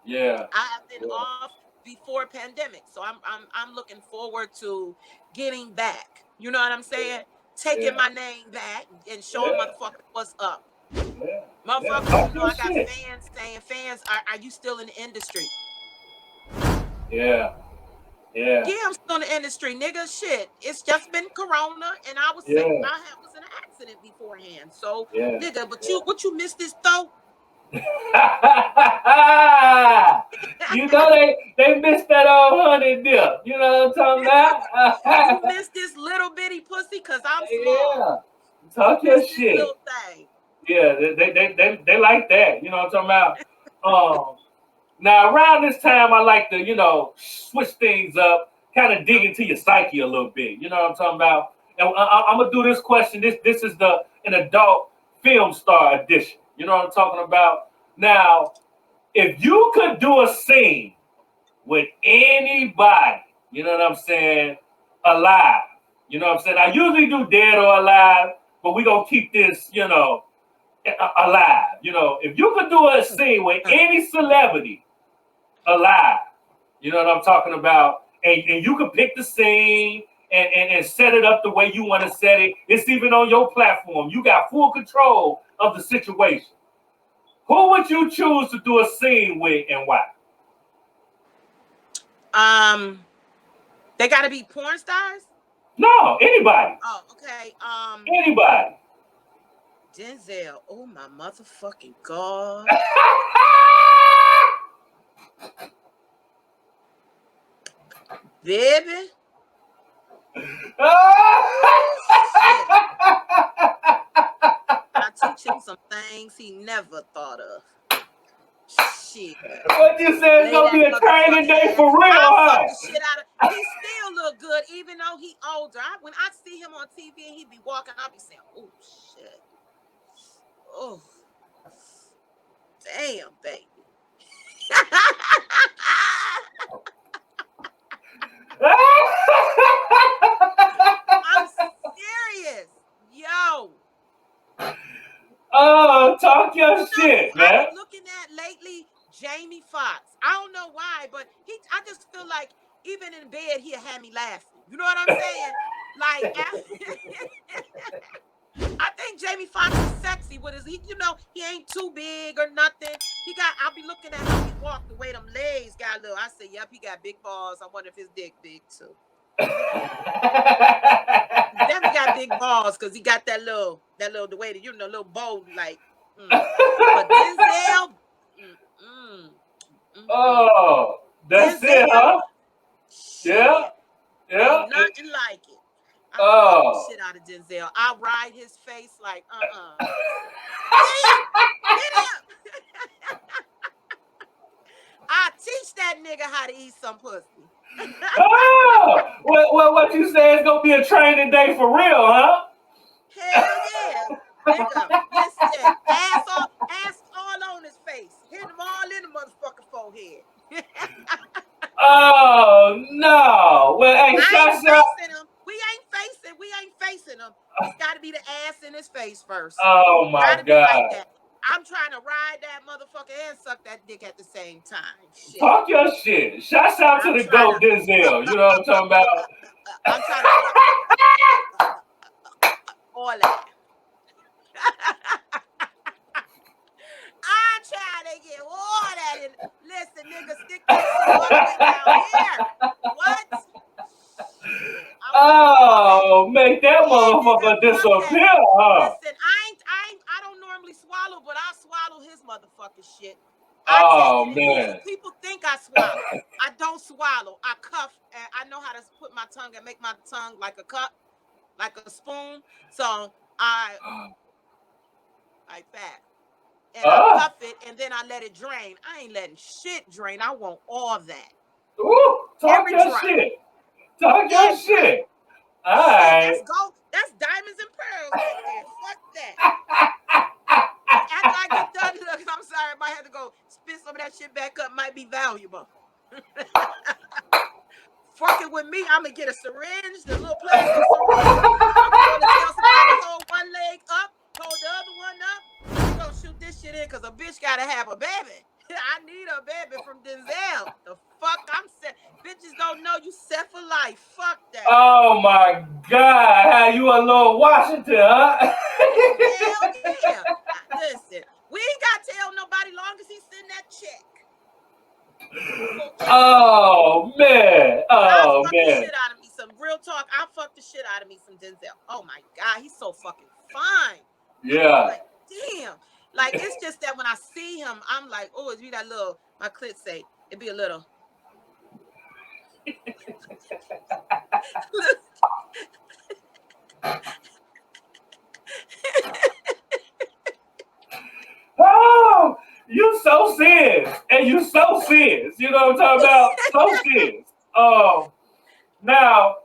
Yeah. I have been off before pandemic, so I'm looking forward to getting back. You know what I'm saying? Taking my name back and showing motherfuckers what's up. Motherfuckers, I got fans saying, are you still in the industry? Yeah, I'm still in the industry, nigga. Shit, it's just been Corona, and I was sick. I was in an accident beforehand. So, nigga, but what you missed this though? You know they missed that old honey dip. You know what I'm talking about? You missed this little bitty pussy because I'm small. Talk your shit. Little thing. Yeah, they like that. You know what I'm talking about? Now around this time, I like to switch things up, kind of dig into your psyche a little bit. You know what I'm talking about? And I'm gonna do this question. This is an adult film star edition. You know what I'm talking about? Now, if you could do a scene with anybody, you know what I'm saying, alive. You know what I'm saying? I usually do dead or alive, but we're gonna keep this, alive. If you could do a scene with any celebrity alive, you know what I'm talking about, and you could pick the scene and set it up the way you want to set it. It's even on your platform. You got full control of the situation. Who would you choose to do a scene with and why? They gotta be porn stars? No, anybody. Oh, okay. Anybody. Denzel. Oh my motherfucking God. Baby. I teach him some things he never thought of. Shit. What you said is gonna be a training day for real, huh? He still look good, even though he older. When I see him on TV and he be walking, I'll be saying, "Oh shit, oh damn, baby." I'm serious, yo. Oh, talk your shit, man. I've been looking at lately Jamie Foxx. I don't know why, but I just feel like even in bed he'll have me laughing. You know what I'm saying? Like I think Jamie Foxx is sexy with his, he ain't too big or nothing. I'll be looking at how he walk, the way them legs got a little. I say, yep, he got big balls. I wonder if his dick big too. He definitely got big balls because he got that little the way that little bow like. But Denzel, Oh, that's Denzel, it, huh? shit, Yeah, yeah. ain't nothing like it. I fuck the Oh. shit out of Denzel. I ride his face like, Get him! Get him! I teach that nigga how to eat some pussy. Oh, what you say is gonna be a training day for real, huh? Hell yeah. Nigga, listen, ass all on his face. Hit him all in the motherfucking forehead. Oh no! Well, hey, I ain't shots out. facing him. We ain't facing him. It's gotta be the ass in his face first. Oh my Gotta be like God! that. I'm trying to ride that motherfucker and suck that dick at the same time. Shit. Talk your shit. Shots out to I'm the trying GOAT to Denzel. You know what I'm talking about? I'm trying to all that. I'm trying to get all that in. Listen, nigga, stick that shit all the way down here. What? Shit. I want all that. Oh, make that Yeah, nigga, motherfucker fuck that. disappear, huh? Listen, I don't normally swallow, but I swallow his motherfucking shit. I take Oh it in. man. People think I swallow. I don't swallow. I cuff, and I know how to put my tongue and make my tongue like a cup, like a spoon. So I like that. And I Ah. cuff it, and then I let it drain. I ain't letting shit drain. I want all that. Ooh, talk Every your drop. shit. Talk your Every. shit. All Shit, that's right. gold. That's diamonds and pearls right there. Fuck that. After I get done, look, I'm sorry, I might have to go spit some of that shit back up. Might be valuable. Fucking with me, I'm gonna get a syringe, the little plastic syringe. I'm gonna tell somebody to hold one leg up, hold the other one up. I'm gonna shoot this shit in because a bitch gotta have a baby. I need a baby from Denzel. The fuck I'm set. Bitches don't know you set for life. Fuck that. Oh my God. How you a little Washington, huh? Hell yeah. Listen, we ain't gotta tell nobody long as he send that check. Oh man. But I'll Oh fuck the man. shit out of me some real talk. I'll fuck the shit out of me some Denzel. Oh my God, he's so fucking fine. I be Yeah. like, damn. Like it's just that when I see him, I'm like, oh, it's be that little. My clit say it'd be a little. Oh, you so serious. And you so serious. You know what I'm talking about? So serious. Now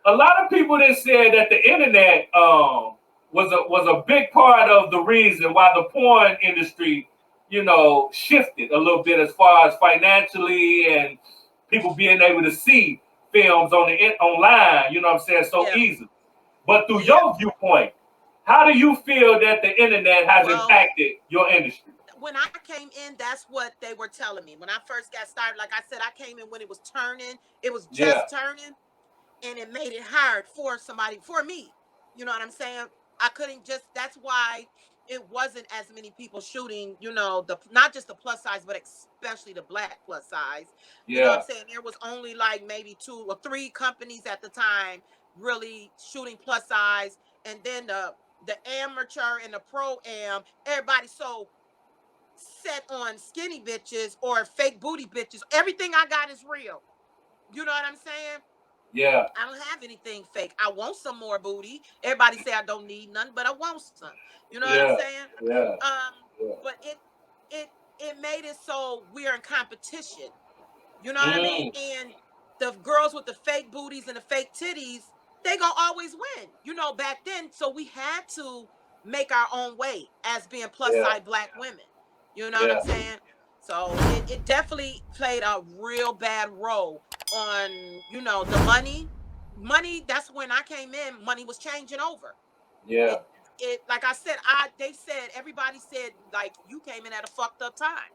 a lot of people that said that the internet was a big part of the reason why the porn industry, shifted a little bit as far as financially and people being able to see films online. You know what I'm saying? So Yeah, easily. But through yeah. your viewpoint, how do you feel that the internet has Well, impacted your industry? when I came in, that's what they were telling me. When I first got started, like I said, I came in when it was turning. It was Yeah, just turning. And it made it hard for somebody, for me. You know what I'm saying? I couldn't just, that's why it wasn't as many people shooting, the not just the plus size, but especially the black plus size. You know what I'm yeah, saying? There was only like maybe 2 or 3 companies at the time really shooting plus size. And then the amateur and the pro am, everybody so set on skinny bitches or fake booty bitches. Everything I got is real. You know what I'm saying? yeah, I don't have anything fake. I want some more booty. Everybody say I don't need none, but I want some. You know what I'm yeah, saying? yeah, yeah. But it it made it so we're in competition. You know what I mean? Mm, And the girls with the fake booties and the fake titties, they gonna always win. Back then, so we had to make our own way as being plus yeah, size black women. You know what I'm yeah, saying? So it definitely played a real bad role on, the money. Money, that's when I came in, money was changing over. yeah, It like I said, they said everybody said like you came in at a fucked up time.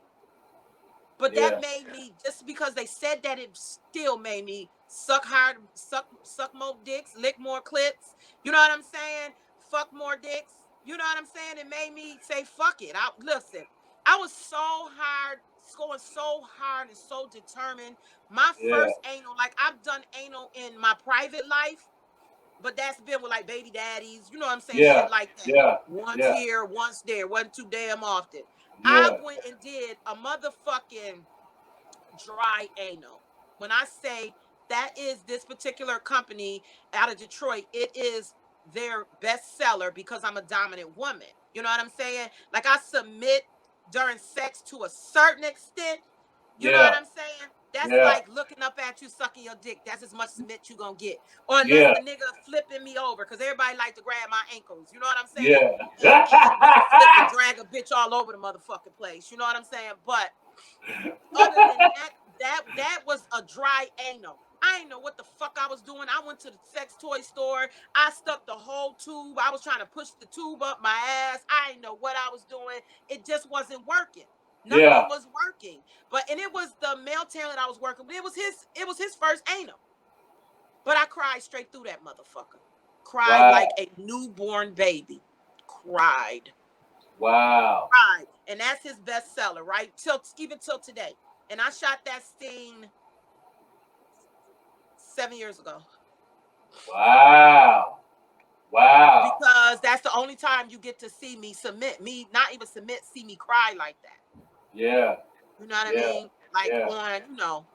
But that yeah, made me, just because they said that, it still made me suck hard, suck more dicks, lick more clits. You know what I'm saying? Fuck more dicks. You know what I'm saying? It made me say fuck it. Listen. I was so hard, going so hard and so determined. My yeah, first anal, like I've done anal in my private life, but that's been with like baby daddies, you know what I'm saying? yeah, Shit like that. yeah, Once yeah, here, once there, wasn't too damn often. I yeah. went and did a motherfucking dry anal. When I say that is this particular company out of Detroit, it is their best seller because I'm a dominant woman. You know what I'm saying? Like I submit during sex to a certain extent. You know what Yeah. I'm saying? That's Yeah. like looking up at you, sucking your dick. That's as much submit you gonna get. Or unless Yeah. the nigga flipping me over, because everybody like to grab my ankles. You know what I'm saying? Yeah. And nigga flip and drag a bitch all over the motherfucking place. You know what I'm saying? But other than that was a dry anal. I didn't know what the fuck I was doing. I went to the sex toy store. I stuck the whole tube. I was trying to push the tube up my ass. I didn't know what I was doing. It just wasn't working. Yeah. Nothing was working. And it was the male talent I was working with. It was his first anal. But I cried straight through that motherfucker. Cried Wow. like a newborn baby. Cried. Wow. Cried. And that's his bestseller, right? Even till today. And I shot that scene 7 years ago. Wow. Wow. Because that's the only time you get to see me submit. Me, not even submit, see me cry like that. Yeah. You know what I Yeah. mean? Like Yeah. on,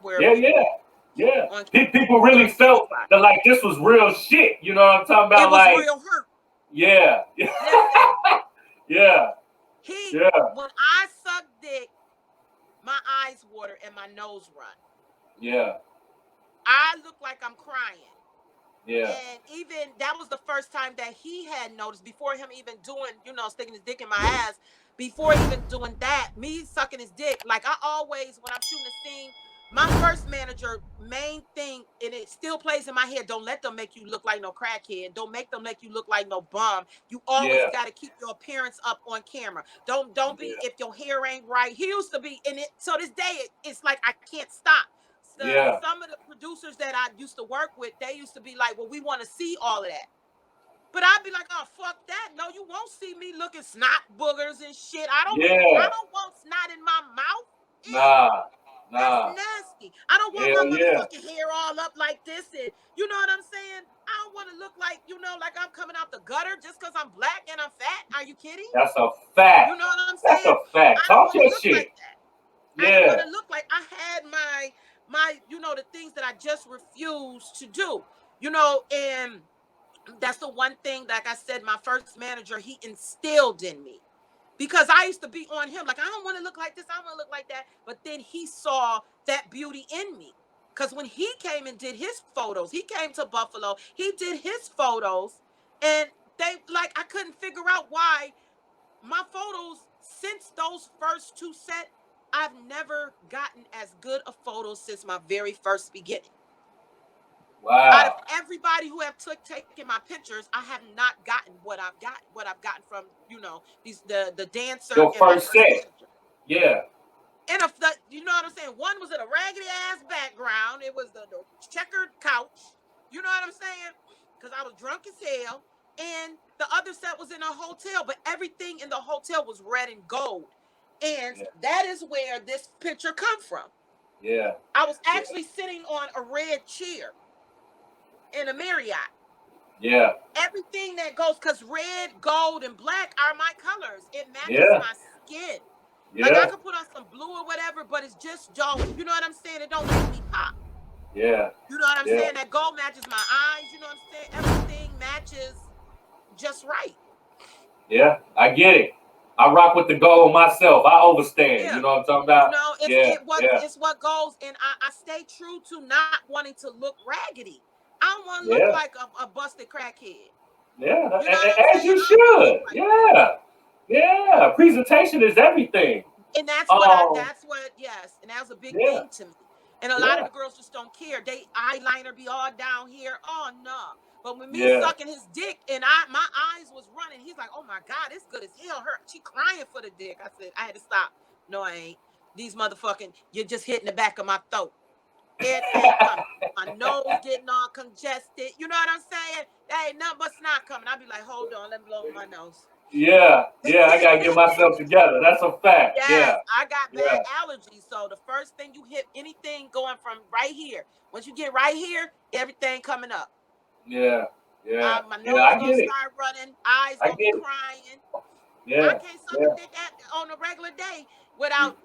where Yeah. people Yeah. on People really felt cry. that like this was real shit. You know what I'm talking about? It was Like, real hurt. yeah. Listen, Yeah. Yeah. when I suck dick, my eyes water and my nose run. Yeah. I look like I'm crying. Yeah. And even that was the first time that he had noticed before him even doing, sticking his dick in my ass. Before even doing that, me sucking his dick, like I always, when I'm shooting a scene, my first manager, main thing, and it still plays in my head, don't let them make you look like no crackhead. Don't make them make you look like no bum. You always Yeah. got to keep your appearance up on camera. Don't be, Yeah. if your hair ain't right. He used to be, and so this day, it's like I can't stop. Yeah. Some of the producers that I used to work with, they used to be like, well, we want to see all of that. But I'd be like, oh, fuck that. No, you won't see me looking snot boogers and shit. I don't Yeah. want snot in my mouth. Ew. Nah. That's Nah. nasty. I don't want my Hell yeah. motherfucking hair all up like this. And you know what I'm saying? I don't want to look like, like I'm coming out the gutter just because I'm black and I'm fat. Are you kidding? That's a fact. You know what I'm That's saying? a fact. I don't Talk want to your look shit. like that. I didn't Yeah. want to look like I had my the things that I just refused to do. And that's the one thing, like I said, my first manager, he instilled in me. Because I used to be on him, like, I don't want to look like this, I don't want to look like that. But then he saw that beauty in me. Because when he came and did his photos, he came to Buffalo, he did his photos, and I couldn't figure out why my photos, since those first two set, I've never gotten as good a photos since my very first beginning. Out of Wow. everybody who have taken my pictures, I have not gotten what I've gotten from the dancer Your and my first first set. manager. Yeah. And you know what I'm saying? One was in a raggedy ass background. It was the checkered couch. You know what I'm saying? Because I was drunk as hell. And the other set was in a hotel, but everything in the hotel was red and gold. And that is where this picture come from. Yeah. I was actually sitting on a red chair in a Marriott. Yeah. Everything that goes, because red, gold, and black are my colors. It matches Yeah. my skin. Like I Yeah. could put on some blue or whatever, but it's just don't. You know what I'm saying? It don't make me pop. Yeah. You know what I'm Yeah. saying? That gold matches my eyes. You know what I'm saying? Everything matches just right. Yeah. I get it. I rock with the goal myself. I overstand. Yeah. You know what I'm talking about? It's Yeah. it's what goes, and I stay true to not wanting to look raggedy. I don't want to look Yeah. like a busted crackhead. Yeah. You know what I'm As saying? you I don't want to look should. like that. Yeah. Yeah. Presentation is everything. And Um. yes, and that was a big Yeah. thing to me. And a lot of Yeah. the girls just don't care. They eyeliner be all down here. Oh no. But when me Yeah. sucking his dick and my eyes was running, he's like, oh my God, it's good as hell. She crying for the dick. I said, I had to stop. No, I ain't. These motherfucking, you're just hitting the back of my throat. It ain't coming. My nose getting all congested. You know what I'm saying? That ain't nothing but snot coming. I'll be like, hold on, let me blow my nose. Yeah. Yeah. I gotta get myself together. That's a fact. Yes, Yeah. I got bad Yeah. allergies. So the first thing you hit, anything going from right here, once you get right here, everything coming up. Yeah. Yeah. My Yeah. nose I gonna get it. start running, eyes I gonna be get it. crying. I Yeah. can't suck Yeah. a dick on a regular day without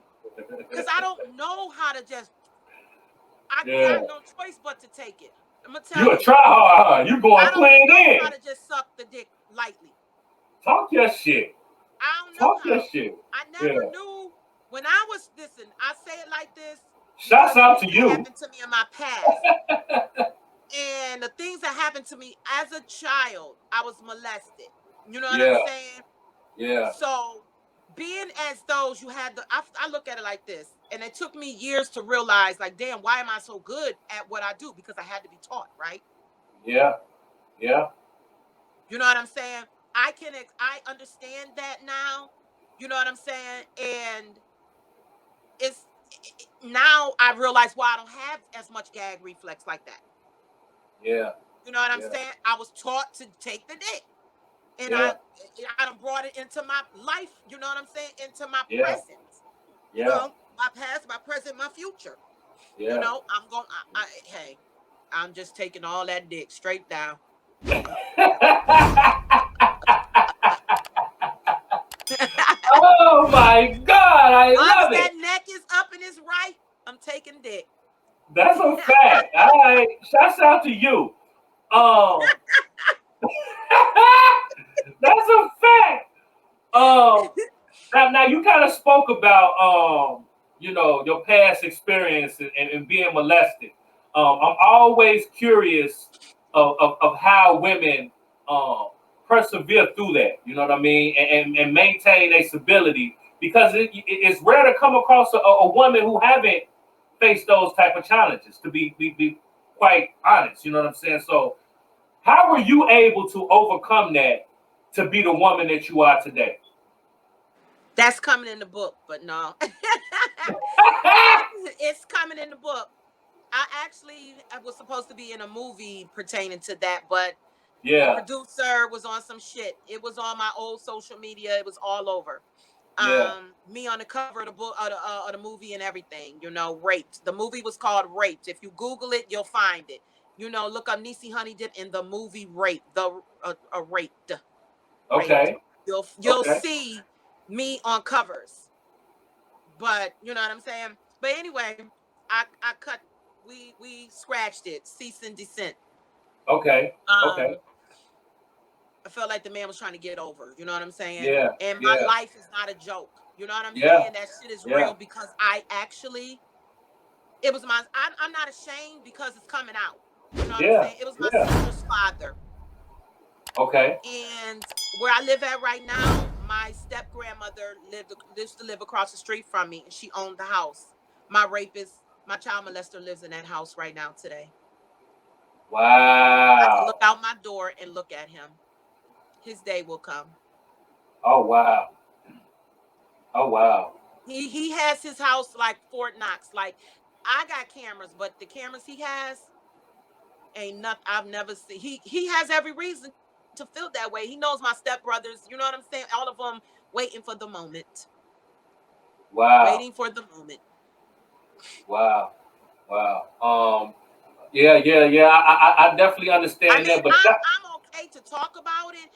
because I don't know how to just. I Yeah. got no choice but to take it. I'm gonna tell You a you, try hard, huh? You I going don't clean know how in. to just suck the dick lightly. Talk your shit. I don't know Talk your how. shit. I Yeah. never knew when I was. Listen, I say it like this Shouts because of out things to that you. happened to me in my past. And the things that happened to me as a child, I was molested. You know what I'm Yeah. saying? Yeah. So, being as those you had the, I look at it like this, and it took me years to realize, like, damn, why am I so good at what I do? Because I had to be taught, right? Yeah. Yeah. You know what I'm saying? I understand that now. You know what I'm saying? And it's now I realize why I don't have as much gag reflex like that. Yeah. You know what I'm Yeah. saying? I was taught to take the dick. And Yeah. I done brought it into my life, you know what I'm saying? Into my Yeah. present. You Yeah. know, my past, my present, my future. You Yeah. know, hey, I'm just taking all that dick straight down. Oh my God, I Long as love that it. neck is up and it's right, I'm taking dick. That's a fact. All right. Shouts out to you. Um, that's a fact. Um, now you kind of spoke about your past experience and being molested. I'm always curious of how women um persevere through that. You know what I mean, and maintain a stability because it's rare to come across a woman who haven't faced those type of challenges. To be quite honest, you know what I'm saying. So how were you able to overcome that to be the woman that you are today? That's coming in the book, but no. It's coming in the book. I was supposed to be in a movie pertaining to that, but the Yeah, producer was on some shit. It was on my old social media. It was all over. yeah. Me on the cover of the book of the movie and everything. You know, Raped. The movie was called Raped. If you Google it, you'll find it. You know, look up Neese Honey Dip in the movie Raped. The Raped. Raped. Okay, You'll okay, see me on covers. But you know what I'm saying. But anyway, I cut. We scratched it. Cease and descent. okay, okay. Um, I felt like the man was trying to get over. You know what I'm saying? Yeah, And my yeah, life is not a joke. You know what I'm yeah, saying? That shit is yeah, real because I actually, it was my, I'm not ashamed because it's coming out. You know what I'm yeah, saying? It was my yeah. sister's father. Okay. And where I live at right now, my step grandmother used to live across the street from me, and she owned the house. My rapist, my child molester, lives in that house right now today. I can look Wow. out my door and look at him. His day will come. Oh wow. Oh wow. He has his house like Fort Knox. Like I got cameras, but the cameras he has ain't nothing I've never seen. He has every reason to feel that way. He knows my stepbrothers. You know what I'm saying? All of them waiting for the moment. Wow. Waiting for the moment. Wow. Wow. Yeah, yeah, yeah. I definitely I understand mean, that, but I'm okay to talk about it.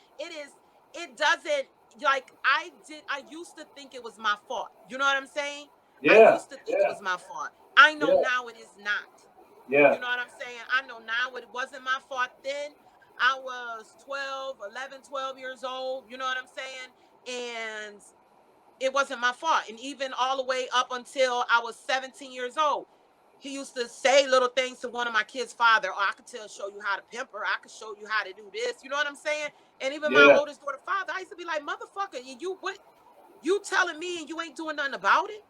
It doesn't like I used to think it was my fault. You know what I'm saying? I yeah, used to think it yeah, was my fault. I know yeah, now it is not. yeah, You know what I'm saying? I know now it wasn't my fault then. I was 12, 11, 12 years old. You know what I'm saying? And it wasn't my fault. And even all the way up until I was 17 years old, he used to say little things to one of my kids' father. Oh, I could show you how to pimp her. I could show you how to do this. You know what I'm saying? And even my yeah, oldest daughter father, I used to be like, motherfucker, you what you telling me and you ain't doing nothing about it?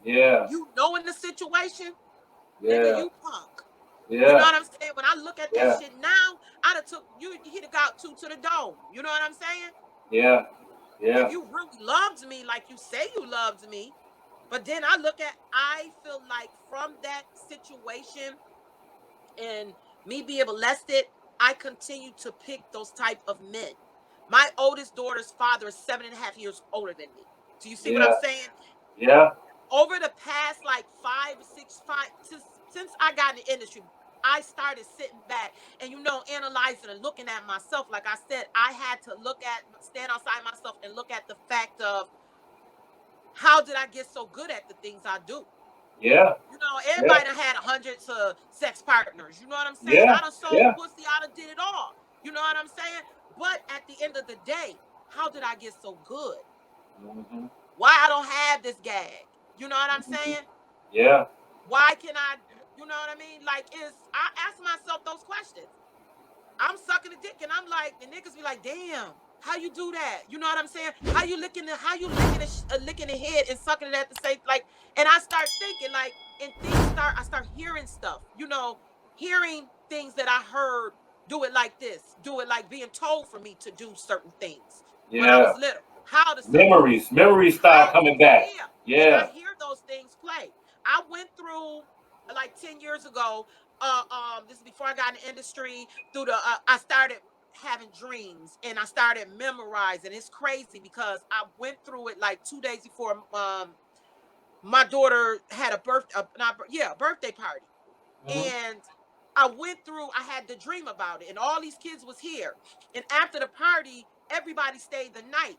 yeah, You knowing the situation? Nigga, yeah, you punk. You know yeah, what I'm saying? When I look at that yeah, shit now, I'd have took you, he'd have got two to the dome. You know what I'm saying? yeah, If yeah, you really loved me like you say you loved me, but then I feel like from that situation and me being molested, I continue to pick those type of men. My oldest daughter's father is 7.5 years older than me. Do you see what I'm yeah, saying? yeah, Over the past like 5, 6, 5, since I got in the industry, I started sitting back and analyzing and looking at myself. Like I said, I had to stand outside myself and look at the fact of how did I get so good at the things I do? Yeah. You know, everybody done had hundreds of sex partners. You know what I'm saying? Yeah. I done sold Yeah. pussy. I done did it all. You know what I'm saying? But at the end of the day, how did I get so good? Mm-hmm. Why I don't have this gag? You know what I'm Mm-hmm. saying? Yeah. Why can I? You know what I mean? Like, I ask myself those questions. I'm sucking a dick, and I'm like, the niggas be like, damn, how you do that? You know what I'm saying? Licking the head and sucking it at the same, like, and I start thinking, like, and I start hearing stuff, you know, hearing things that I heard, do it like this, do it like being told for me to do certain things when I was Yeah. little, how to suck a dick, Memories start how, coming back. yeah, and I Yeah. hear those things play. I went through like 10 years ago, this is before I got in the industry, through the I started having dreams and I started memorizing. It's crazy because I went through it like 2 days before my daughter had a birthday party. Mm-hmm. And I had the dream about it, and all these kids was here. And after the party, everybody stayed the night.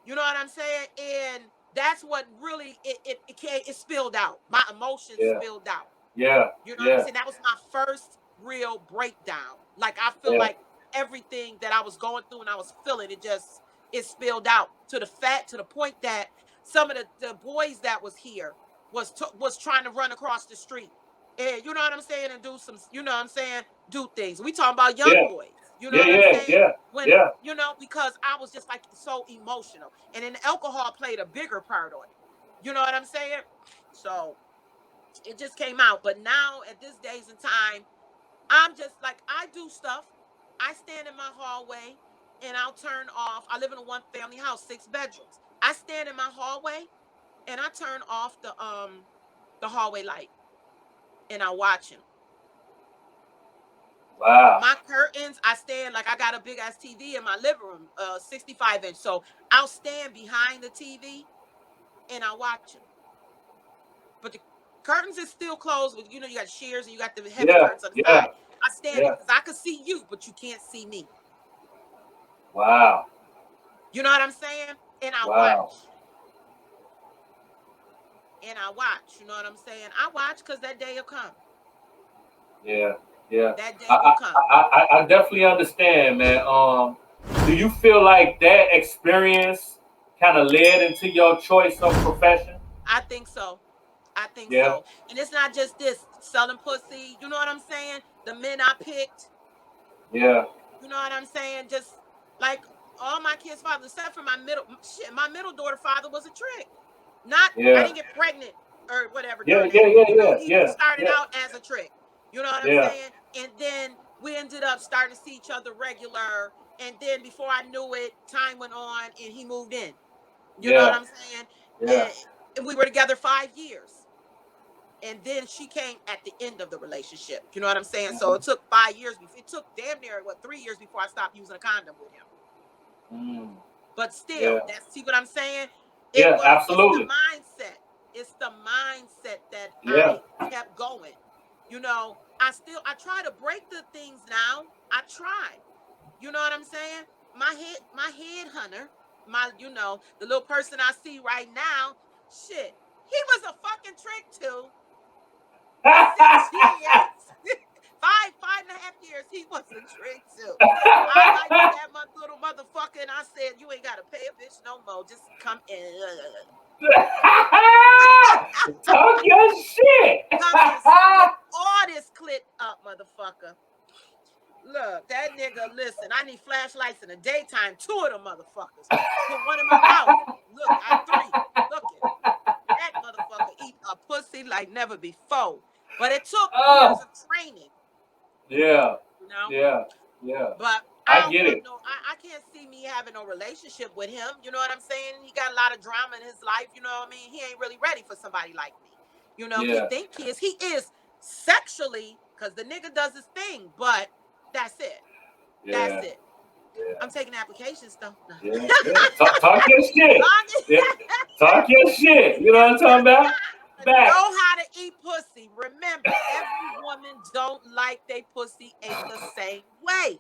You know what I'm saying? And that's what really it spilled out. My emotions Yeah. spilled out. Yeah. You know what I'm Yeah. saying? That was my first real breakdown. Like, I feel Yeah. like everything that I was going through and I was feeling, it spilled out to the point that some of the boys that was here was trying to run across the street. And you know what I'm saying? And do some, you know what I'm saying? Do things. We talking about young Yeah. boys. You know Yeah. what I'm Yeah. saying? Yeah. When, Yeah. because I was just like so emotional. And then alcohol played a bigger part on it. You know what I'm saying? So it just came out. But now at this days and time, I'm just like, I do stuff. I stand in my hallway and I'll turn off. I live in a one family house, 6 bedrooms. I stand in my hallway and I turn off the hallway light and I watch him. Wow. My curtains, I stand, like, I got a big ass TV in my living room, 65-inch. So I'll stand behind the TV and I watch him. But the curtains is still closed with, you got shears and you got the heavy Yeah. curtains on the Yeah. side. I stand there Yeah. because I can see you, but you can't see me. Wow. You know what I'm saying? And I Wow. watch. And I watch. You know what I'm saying? I watch because that day will come. Yeah. Yeah. That day will I, come. I definitely understand, man. Do you feel like that experience kind of led into your choice of profession? I think so. I think Yeah. so. And it's not just this selling pussy. You know what I'm saying? The men I picked. Yeah. You know what I'm saying? Just like all my kids' fathers, except for my middle daughter father was a trick. I Yeah. didn't get pregnant or whatever Yeah. during that. Yeah. Yeah. Yeah. He Yeah. started Yeah. out as a trick. You know what I'm Yeah. saying? And then we ended up starting to see each other regular. And then before I knew it, time went on and he moved in. You know what Yeah. I'm saying? Yeah. And we were together 5 years. And then she came at the end of the relationship. You know what I'm saying? So Mhm. it took 5 years. It took damn near 3 years before I stopped using a condom with him. Mm. But Yeah. still, see what I'm saying? Yeah. It's the Absolutely. mindset. It's the mindset that Yeah. I kept going. I try to break the things now. I try. You know what I'm saying? My head hunter, the little person I see right now, shit, he was a fucking trick too. For 6 years, five and a half years, he was a trick too. I looked at my little motherfucker and I said, "You ain't gotta pay a bitch no more. Just come in, Talk your shit. come and split all this clit up, motherfucker." Look, that nigga, listen, I need flashlights in the daytime, 2 of them motherfuckers. Put one in my mouth. Look, I 3. Looking. That motherfucker eat a pussy like never before. But it took years Oh, of training, yeah, you know? yeah, yeah. But I I don't get want it. no, I can't see me having no relationship with him. You know what I'm saying? He got a lot of drama in his life. You know what I mean? He ain't really ready for somebody like me. He Yeah, think he is. He is sexually, because the nigga does his thing, but that's it. That's yeah, it. yeah, I'm taking applications though. yeah, yeah. Talk your shit. Yeah. Talk your shit. You know what I'm talking about? Back. Know how to eat pussy. Remember, every woman don't like they pussy ate the same way.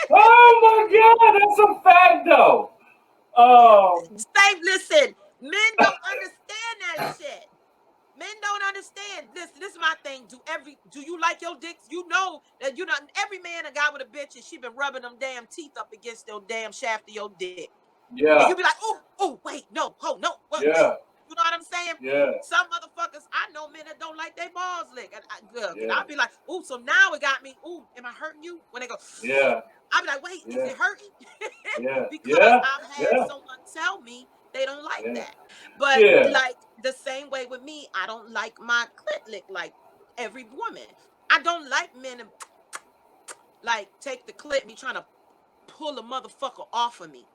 Oh my God, that's a fact though. Oh, Listen, men don't understand that shit. Men don't understand. This is my thing. Do you like your dicks? You know that every man a guy with a bitch and she been rubbing them damn teeth up against your damn shaft of your dick. yeah. And you be like, oh, wait, no, wait. Yeah. You know what I'm saying? Yeah. Some motherfuckers, I know men that don't like their balls licked. Yeah. I'll be like, oh, so now it got me. Oh, am I hurting you? When they go, Yeah. I'll be like, wait, is it hurting? Yeah. Because Yeah. I've had Yeah. someone tell me they don't like Yeah. that. But Yeah. like the same way with me, I don't like my clit lick like every woman. I don't like men to like take the clit, me trying to pull a motherfucker off of me.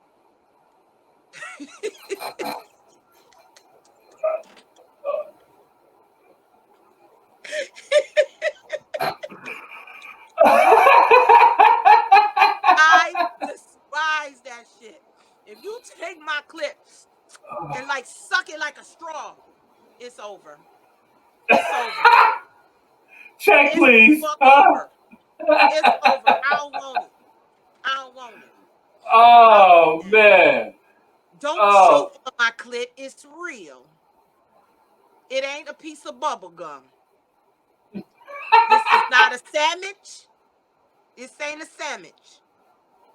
I despise that shit. If you take my clit and like suck it like a straw, it's over. It's over. Check, It's please. fuck over. It's over. I don't want it. I don't want it. Oh man. Don't Oh. chew on my clit. It's real. It ain't a piece of bubble gum. This is not a sandwich. This ain't a sandwich.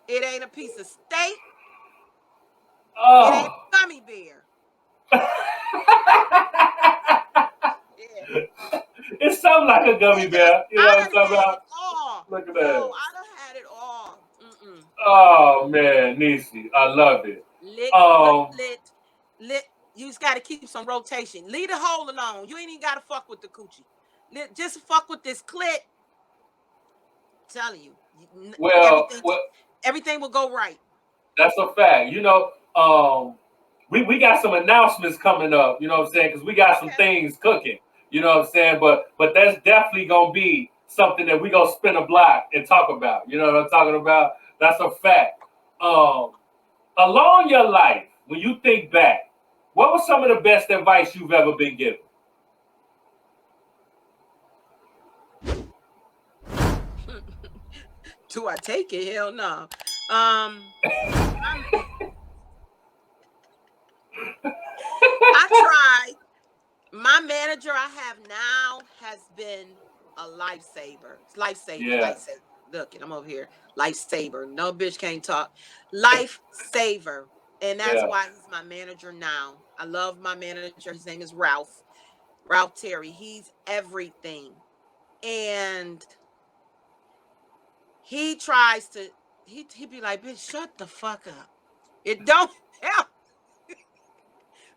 It ain't a piece of steak. It ain't Oh. a gummy bear. Yeah. It's something like a gummy bear. You know I what I'm done talking had about? it all. Look at Yo, that. I done had it all. Mm-mm. Oh man, Neese, I love it. Lick, Um, lit. You just got to keep some rotation. Leave the hole alone. You ain't even got to fuck with the coochie. Just fuck with this clit. I'm telling you, well, everything will go right. that's a fact. We got some announcements coming up. You know what I'm saying? Because we got some things cooking. You know what I'm saying? But that's definitely gonna be something that we gonna spin a block and talk about. You know what I'm talking about? That's a fact. Along your life, when you think back, what was some of the best advice you've ever been given? Do I take it? Hell no. I tried. My manager I have now has been a lifesaver. Lifesaver. Yeah. Lifesaver. Look, I'm over here. Lifesaver. No bitch can't talk. Lifesaver. And that's why he's my manager now. I love my manager. His name is Ralph. Ralph Terry. He's everything. And he tries to, he'd be like, bitch, shut the fuck up. It don't help.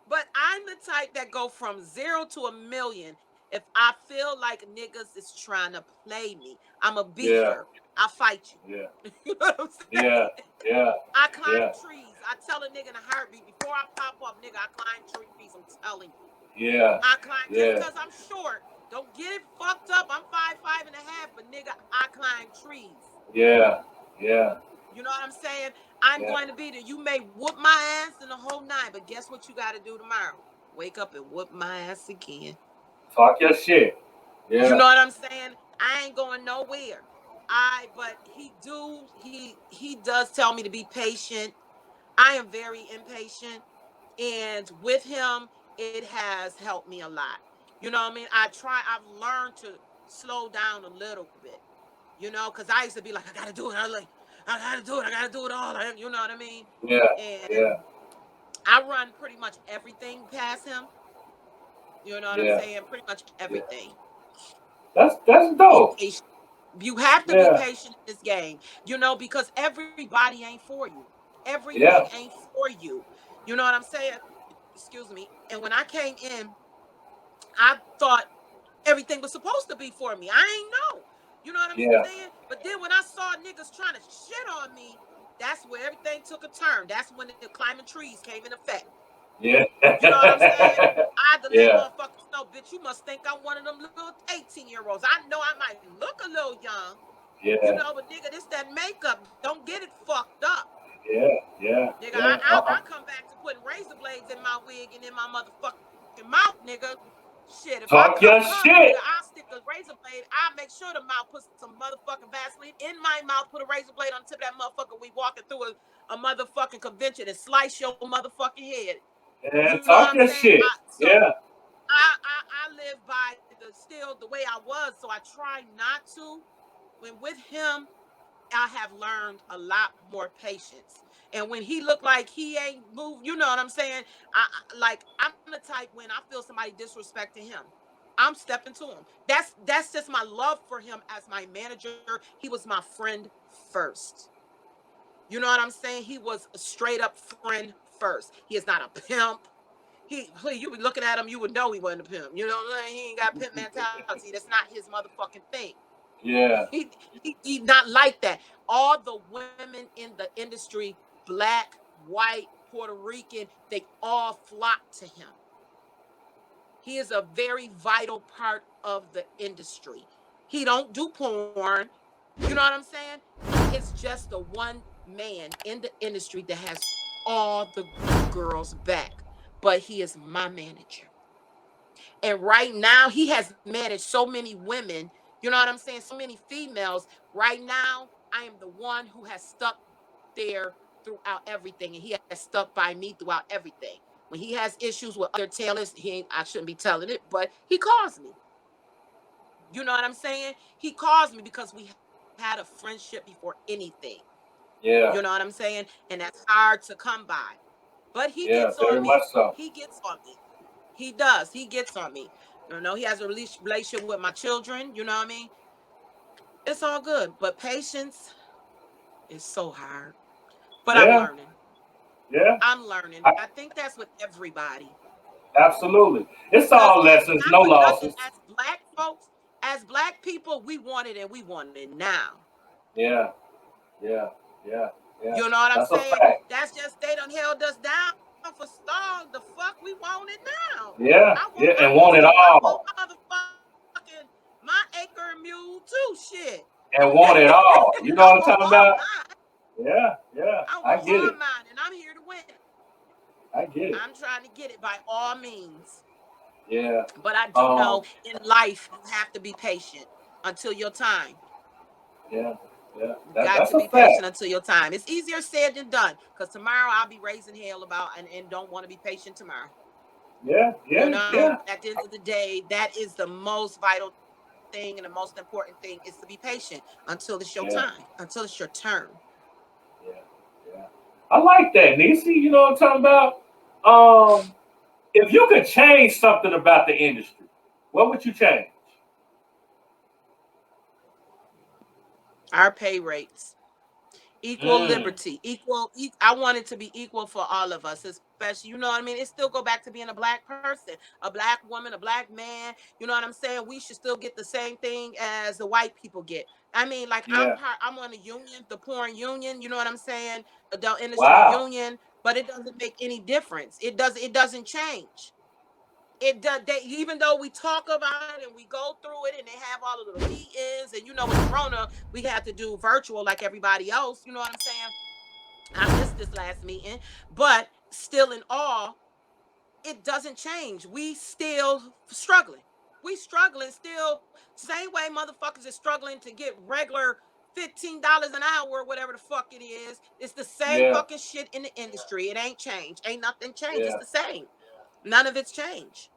But I'm the type that go from 0 to 1,000,000 if I feel like niggas is trying to play me. I'm a beaver. I'll fight you. Yeah. You know what I'm saying? Yeah. I climb trees. I tell a nigga in a heartbeat, before I pop up, nigga, I climb trees. I'm telling you. Yeah. I climb just because I'm short. Don't get it fucked up. I'm 5'5.5", but nigga, I climb trees. Yeah. You know what I'm saying? I'm going to be there. You may whoop my ass in the whole night, but guess what you got to do tomorrow? Wake up and whoop my ass again. Talk your shit. Yeah. You know what I'm saying? I ain't going nowhere. But he does tell me to be patient. I am very impatient. And with him, it has helped me a lot. You know what I mean? I've learned to slow down a little bit. You know, because I used to be like, I gotta do it. I gotta do it all. You know what I mean? Yeah. And I run pretty much everything past him. You know what I'm saying? Pretty much everything. That's dope. You have to be patient in this game, you know, because everybody ain't for you. Everything ain't for you. You know what I'm saying? Excuse me. And when I came in, I thought everything was supposed to be for me. I ain't know. You know what I'm saying? But then when I saw niggas trying to shit on me, that's where everything took a turn. That's when the climbing trees came in effect. Yeah. You know what I'm saying? I had to let motherfuckers know, bitch, you must think I'm one of them little 18-year-olds. I know I might look a little young. Yeah. You know, but nigga, this that makeup. Don't get it fucked up. Yeah. Nigga, I come back to putting razor blades in my wig and in my motherfucking mouth, nigga. Shit, if Talk I your come, shit. nigga, I'll stick the razor blade, I make sure the mouth put some motherfucking Vaseline in my mouth, put a razor blade on the tip of that motherfucker. We walking through a motherfucking convention and slice your motherfucking head. And You know what talk I'm your saying? shit. Yeah. I live by the way I was, so I try not to. When with him, I have learned a lot more patience. And when he looked like he ain't moved, you know what I'm saying? I'm the type when I feel somebody disrespecting him, I'm stepping to him. That's just my love for him as my manager. He was my friend first. You know what I'm saying? He was a straight up friend first. He is not a pimp. You would looking at him, you would know he wasn't a pimp. You know what I'm saying? He ain't got pimp mentality. That's not his motherfucking thing. Yeah. He not like that. All the women in the industry, black, white, Puerto Rican, they all flock to him. He is a very vital part of the industry. He don't do porn. You know what I'm saying? It's just the one man in the industry that has all the girls back. But he is my manager. And right now, he has managed so many women. You know what I'm saying? So many females. Right now, I am the one who has stuck there throughout everything. And he has stuck by me throughout everything. When he has issues with other tailors, I shouldn't be telling it, but he calls me. You know what I'm saying? He calls me because we had a friendship before anything. Yeah. You know what I'm saying? And that's hard to come by. But he Yeah. gets Very on much me. so. He gets on me. He does. He gets on me. You know, he has a relationship with my children. You know what I mean? It's all good. But patience is so hard. But I'm Yeah. learning. Yeah. I'm learning. I, I think that's with everybody. absolutely. It's Because all it's lessons, not no for nothing. losses. As black folks, as black people, we want it and we want it now. Yeah. Yeah. Yeah. Yeah. You know what I'm That's a saying? fact. That's just they done held us down for long. The fuck we want it now. Yeah. I want Yeah. my And want it pussy. I want all. motherfucking my acre and mule too. Shit. And want it all. You know I what I'm want talking all about? mine. Yeah. Yeah. I I want get all it. mine, and I'm here to win it. I get it. I'm trying to get it by all means. Yeah. But I do Um. know in life you have to be patient until your time. Yeah. Yeah. You That, got that's to a be patient fact. until your time. It's easier said than done. Because tomorrow I'll be raising hell about and don't want to be patient tomorrow. Yeah. You Yeah. know, Yeah. at the end of the day, that is the most vital thing and the most important thing is to be patient until it's your Yeah. time, until it's your turn. Yeah. Yeah. I like that, Neese. You know what I'm talking about? Um. If you could change something about the industry, what would you change? Our pay rates. Equal Mm. liberty, I want it to be equal for all of us, especially, you know what I mean? It still go back to being a black person, a black woman, a black man. You know what I'm saying? We should still get the same thing as the white people get. I mean, like Yeah. I'm on the union, the porn union, you know what I'm saying? Adult industry Wow. union, but it doesn't make any difference. It doesn't change. It does. Even though we talk about it and we go through it and they have all of the meetings, and you know, with Corona, we have to do virtual like everybody else. You know what I'm saying? I missed this last meeting, but still in all, it doesn't change. We still struggling. We struggling still. Same way motherfuckers are struggling to get regular $15 an hour, or whatever the fuck it is. It's the same Yeah. fucking shit in the industry. It ain't changed. Ain't nothing changed. It's Yeah. the same. None of it's changed.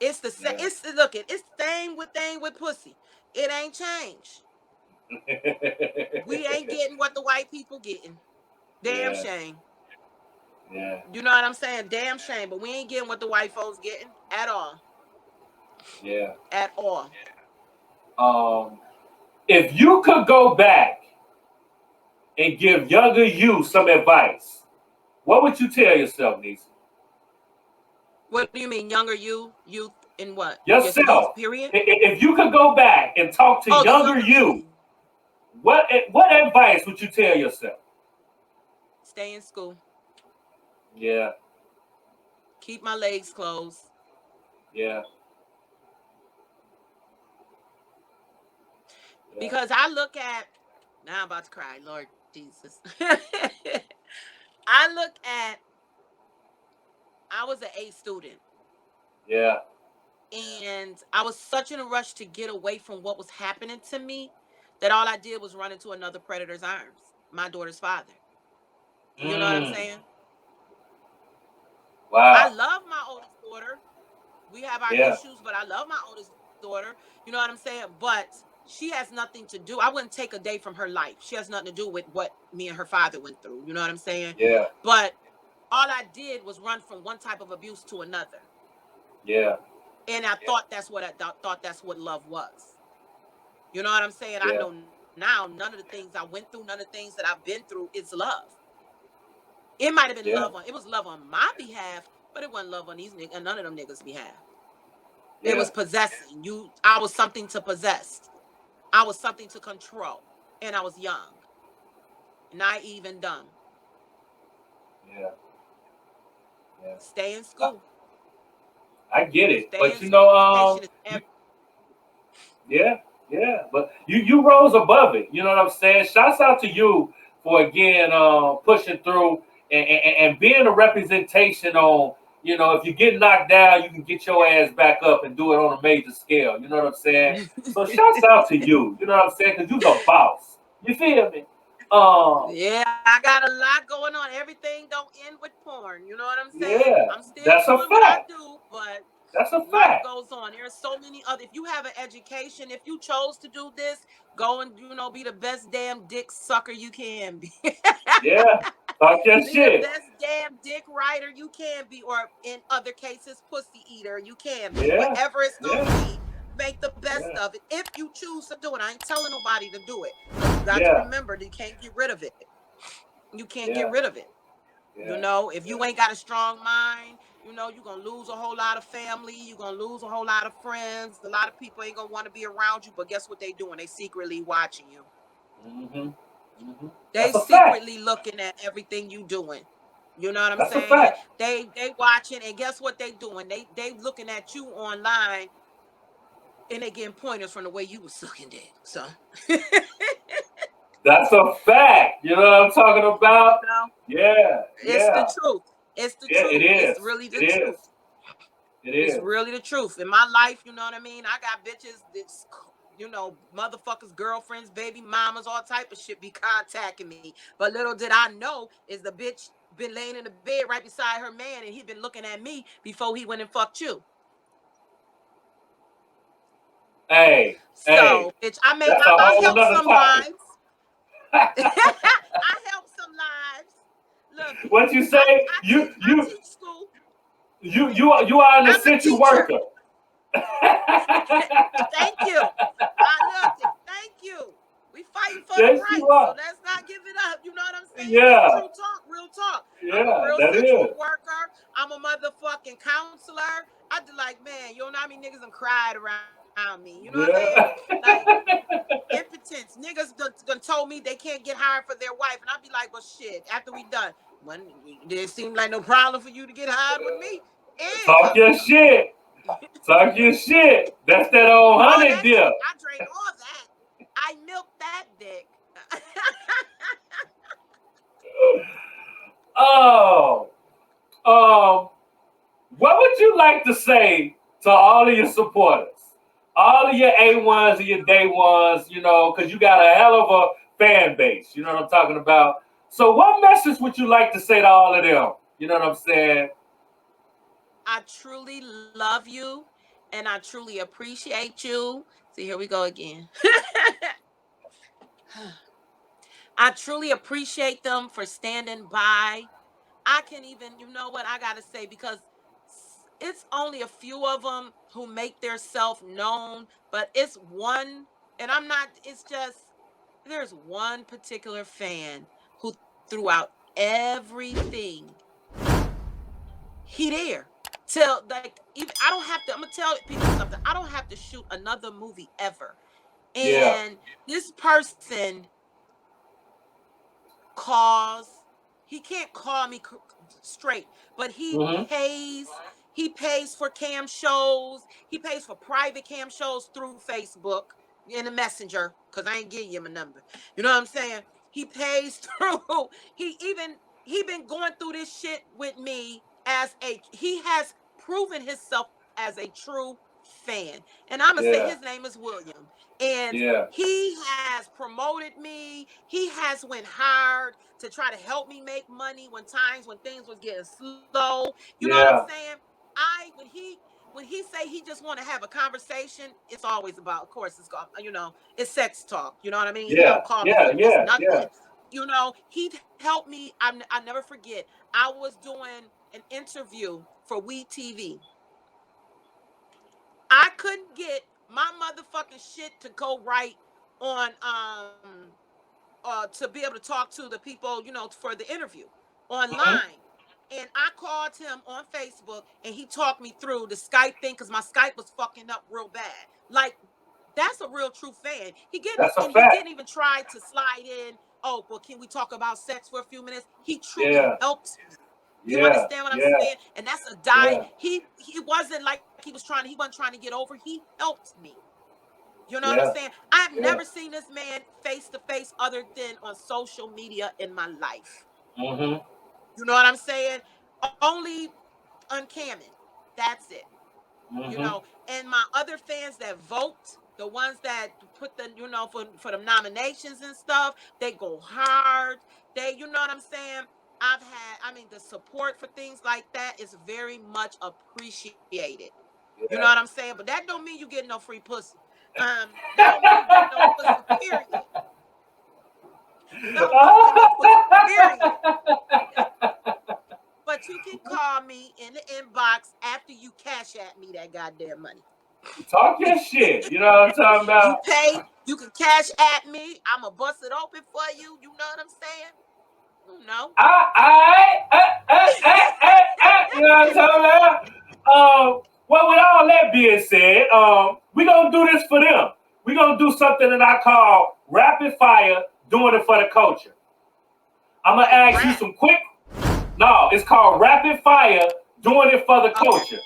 It's the same. Yeah. It's look it. It's thing with pussy. It ain't changed. We ain't getting what the white people getting. Damn Yeah. shame. Yeah. You know what I'm saying? Damn shame. But we ain't getting what the white folks getting at all. Yeah. At all. Um, if you could go back and give younger you some advice, what would you tell yourself, Nisa? What do you mean, younger youth in what? Just youth, Yourself. period? If you could go back and talk to Oh, the younger younger you, me. what advice would you tell yourself? Stay in school. Yeah. Keep my legs closed. Yeah. Yeah. Because I look at now I'm about to cry, Lord Jesus. I look at I was an A student. Yeah. And I was such in a rush to get away from what was happening to me that all I did was run into another predator's arms, my daughter's father. You know what I'm Mm. saying? I Wow. love my oldest daughter. We have our Yeah. issues, but I love my oldest daughter. You know what I'm saying? But she has nothing to do. I wouldn't take a day from her life. She has nothing to do with what me and her father went through. You know what I'm saying? Yeah. But all I did was run from one type of abuse to another. Yeah. And I thought that's what thought that's what love was. You know what I'm saying? I Yeah. know now none of the things I went through, none of the things that I've been through is love. It might have been love Yeah. on, it was love on my behalf, but it wasn't love on these niggas and none of them niggas' behalf. It Yeah. was possessing. I was something to possess. I was something to control. And I was young, naive and dumb. Yeah. Yeah. Stay in I, school. I get it, Stay but in school. Education is you, everything. yeah, yeah, but you rose above it. You know what I'm saying? Shouts out to you for again pushing through and being a representation on. You know, if you get knocked down, you can get your ass back up and do it on a major scale. You know what I'm saying? So shouts out to you. You know what I'm saying? Because you're the boss. You feel me? Um, Yeah, I got a lot going on. Everything don't end with porn. You know what I'm saying? yeah, I'm still that's a doing what I fact. do, but That's a life fact. goes on. There's so many other. If you have an education, if you chose to do this, go and be the best damn dick sucker you can be. Yeah, talk your Be the shit. best damn dick writer you can be, or in other cases, pussy eater you can be. Yeah, Whatever it's gonna yeah, be, make the best yeah, of it. If you choose to do it, I ain't telling nobody to do it, because you got to yeah, remember that you can't get rid of it. You can't get yeah, rid of it. yeah, If yeah. you ain't got a strong mind, you're gonna lose a whole lot of family, you're gonna lose a whole lot of friends. A lot of people ain't gonna want to be around you, but guess what they doing? They secretly watching you. Mm-hmm. Mm-hmm. They That's a fact. secretly looking at everything you doing. You know what I'm That's a saying? fact. They watching, and guess what they doing? They looking at you online, and they getting pointers from the way you was sucking dick. So That's a fact. You know what I'm talking about? Yeah, it's the yeah, truth. It's the yeah. It truth. It's is. really It the is. truth. It It's is. really the truth. In my life, you know what I mean? I got bitches that's, motherfuckers, girlfriends, baby mamas, all type of shit be contacting me. But little did I know is the bitch been laying in the bed right beside her man, and he been looking at me before he went and fucked you. Hey, hey. So, bitch, I make That's a I whole help nother some topic. lives. I help some lives. Look, What you I say? I You teach I you teach school. you are an I'm a essential teacher. worker. Thank you. I look. Thank you. We fighting for the Yes, you rights, so are. let's not give it up. You know what I'm saying? It's Yeah, true talk, real talk. I'm a yeah. real That is. sexual worker. I'm a motherfucking counselor. I do, like, man, you know how many niggas done cried around me. You know what I'm saying? Yeah. Like, impotence. Niggas done told me they can't get hired for their wife, and I'd be like, well, shit. After we done, when it seemed like no problem for you to get hired with me, it Talk come your to. shit. Talk your shit. That's that old All honey that shit. dip. I drank all that. I milked that dick. Oh, um, what would you like to say to all of your supporters? All of your A1s and your day ones, you know, because you got a hell of a fan base. You know what I'm talking about? So, what message would you like to say to all of them? You know what I'm saying? I truly love you and I truly appreciate you. See, here we go again. I truly appreciate them for standing by. I can even, you know what I got to say, because it's only a few of them who make their self known, but it's one, and I'm not, it's just, there's one particular fan who threw out everything. He there till, like, even I don't have to. I'm gonna tell people something. I don't have to shoot another movie ever. Yeah. And this person calls. He can't call me straight, but he Mm-hmm. pays. He pays for cam shows. He pays for private cam shows through Facebook in the messenger, because I ain't getting you my number. You know what I'm saying? He pays through. He been going through this shit with me as he has proven himself as a true fan. And I'm gonna say Yeah. his name is William. And Yeah. he has promoted me. He has went hard to try to help me make money when things was getting slow. You know what I'm Yeah. saying? When he say he just want to have a conversation, it's always about, of course, it's sex talk. You know what I mean? He Yeah. don't call me Yeah. for just Yeah. Yeah. nothing. He helped me. I never forget. I was doing an interview for We TV. I couldn't get my motherfucking shit to go right on to be able to talk to the people, for the interview Mhm. online. And I called him on Facebook and he talked me through the Skype thing because my Skype was fucking up real bad. Like, that's a real true fan. That's a He didn't fact. even try to slide in, oh, well, can we talk about sex for a few minutes? He truly Yeah. helped me. You Yeah. understand what I'm Yeah. saying? And that's a die. Yeah. He wasn't like he wasn't trying to get over. He helped me. You know what I'm Yeah. saying? I've Yeah. never seen this man face to face other than on social media in my life. Mhm. You know what I'm saying? Only uncammon. That's it. Mhm. And my other fans that vote, the ones that put the, for the nominations and stuff, they go hard. You know what I'm saying? The support for things like that is very much appreciated. You know what Yeah. I'm saying? But that don't mean you get no free pussy. That don't mean you get no pussy, period. That don't mean you get no pussy, period. But you can call me in the inbox after you cash at me that goddamn money. Talk your shit. You know what I'm talking You about? pay, you can cash at me. I'ma bust it open for you. You know what I'm saying? You know. You know what I'm talking about? Well, with all that being said, we're gonna do this for them. We're gonna do something that I call rapid fire, doing it for the culture. I'm gonna Like ask you rap. some quick. No, it's called rapid fire, doing it for the Okay. culture.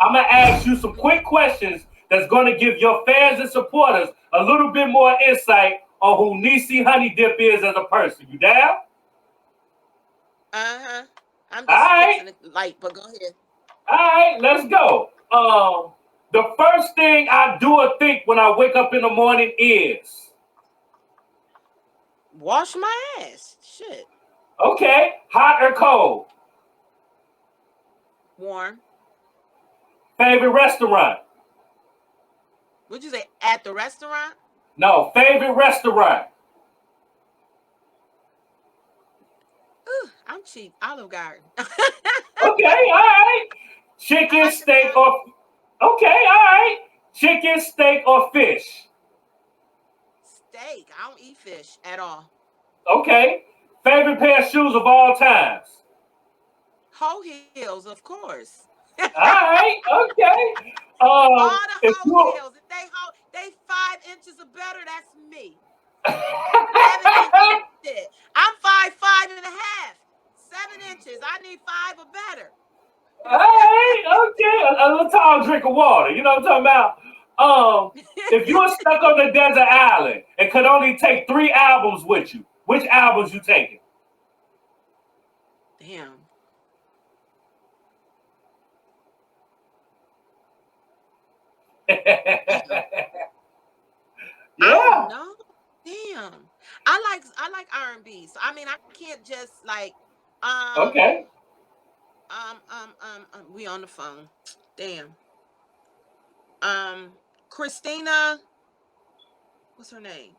I'm gonna ask you some quick questions that's gonna give your fans and supporters a little bit more insight on who Neese Honey Dip is as a person. You down? Uh-huh. I'm All just right. fixing the light, but go ahead. All right, let's go. The first thing I do or think when I wake up in the morning is, Wash my ass. Shit. okay, hot or cold? Warm. Favorite restaurant? Would you say at the restaurant? No, favorite restaurant. Ooh, I'm cheap. Olive Garden. Okay, all right. I Chicken, like the steak, salad. or okay, all right. Chicken, steak, or fish? Steak. I don't eat fish at all. Okay. Favorite pair of shoes of all times? Hoe heels, of course. All right, okay. All the If hoe you heels. If they 5 inches or better, that's me. 7 inches. Shit. I'm 5'5.5". 7 inches. I need 5 or better. all right, okay. A little tall drink of water. You know what I'm talking about? If you were stuck on the desert island and could only take 3 albums with you, which albums you taking? Damn. Damn. I don't Yeah. know. Damn. I like R&B. So I can't just like um Okay. we on the phone. Damn. Um Christina, what's her name?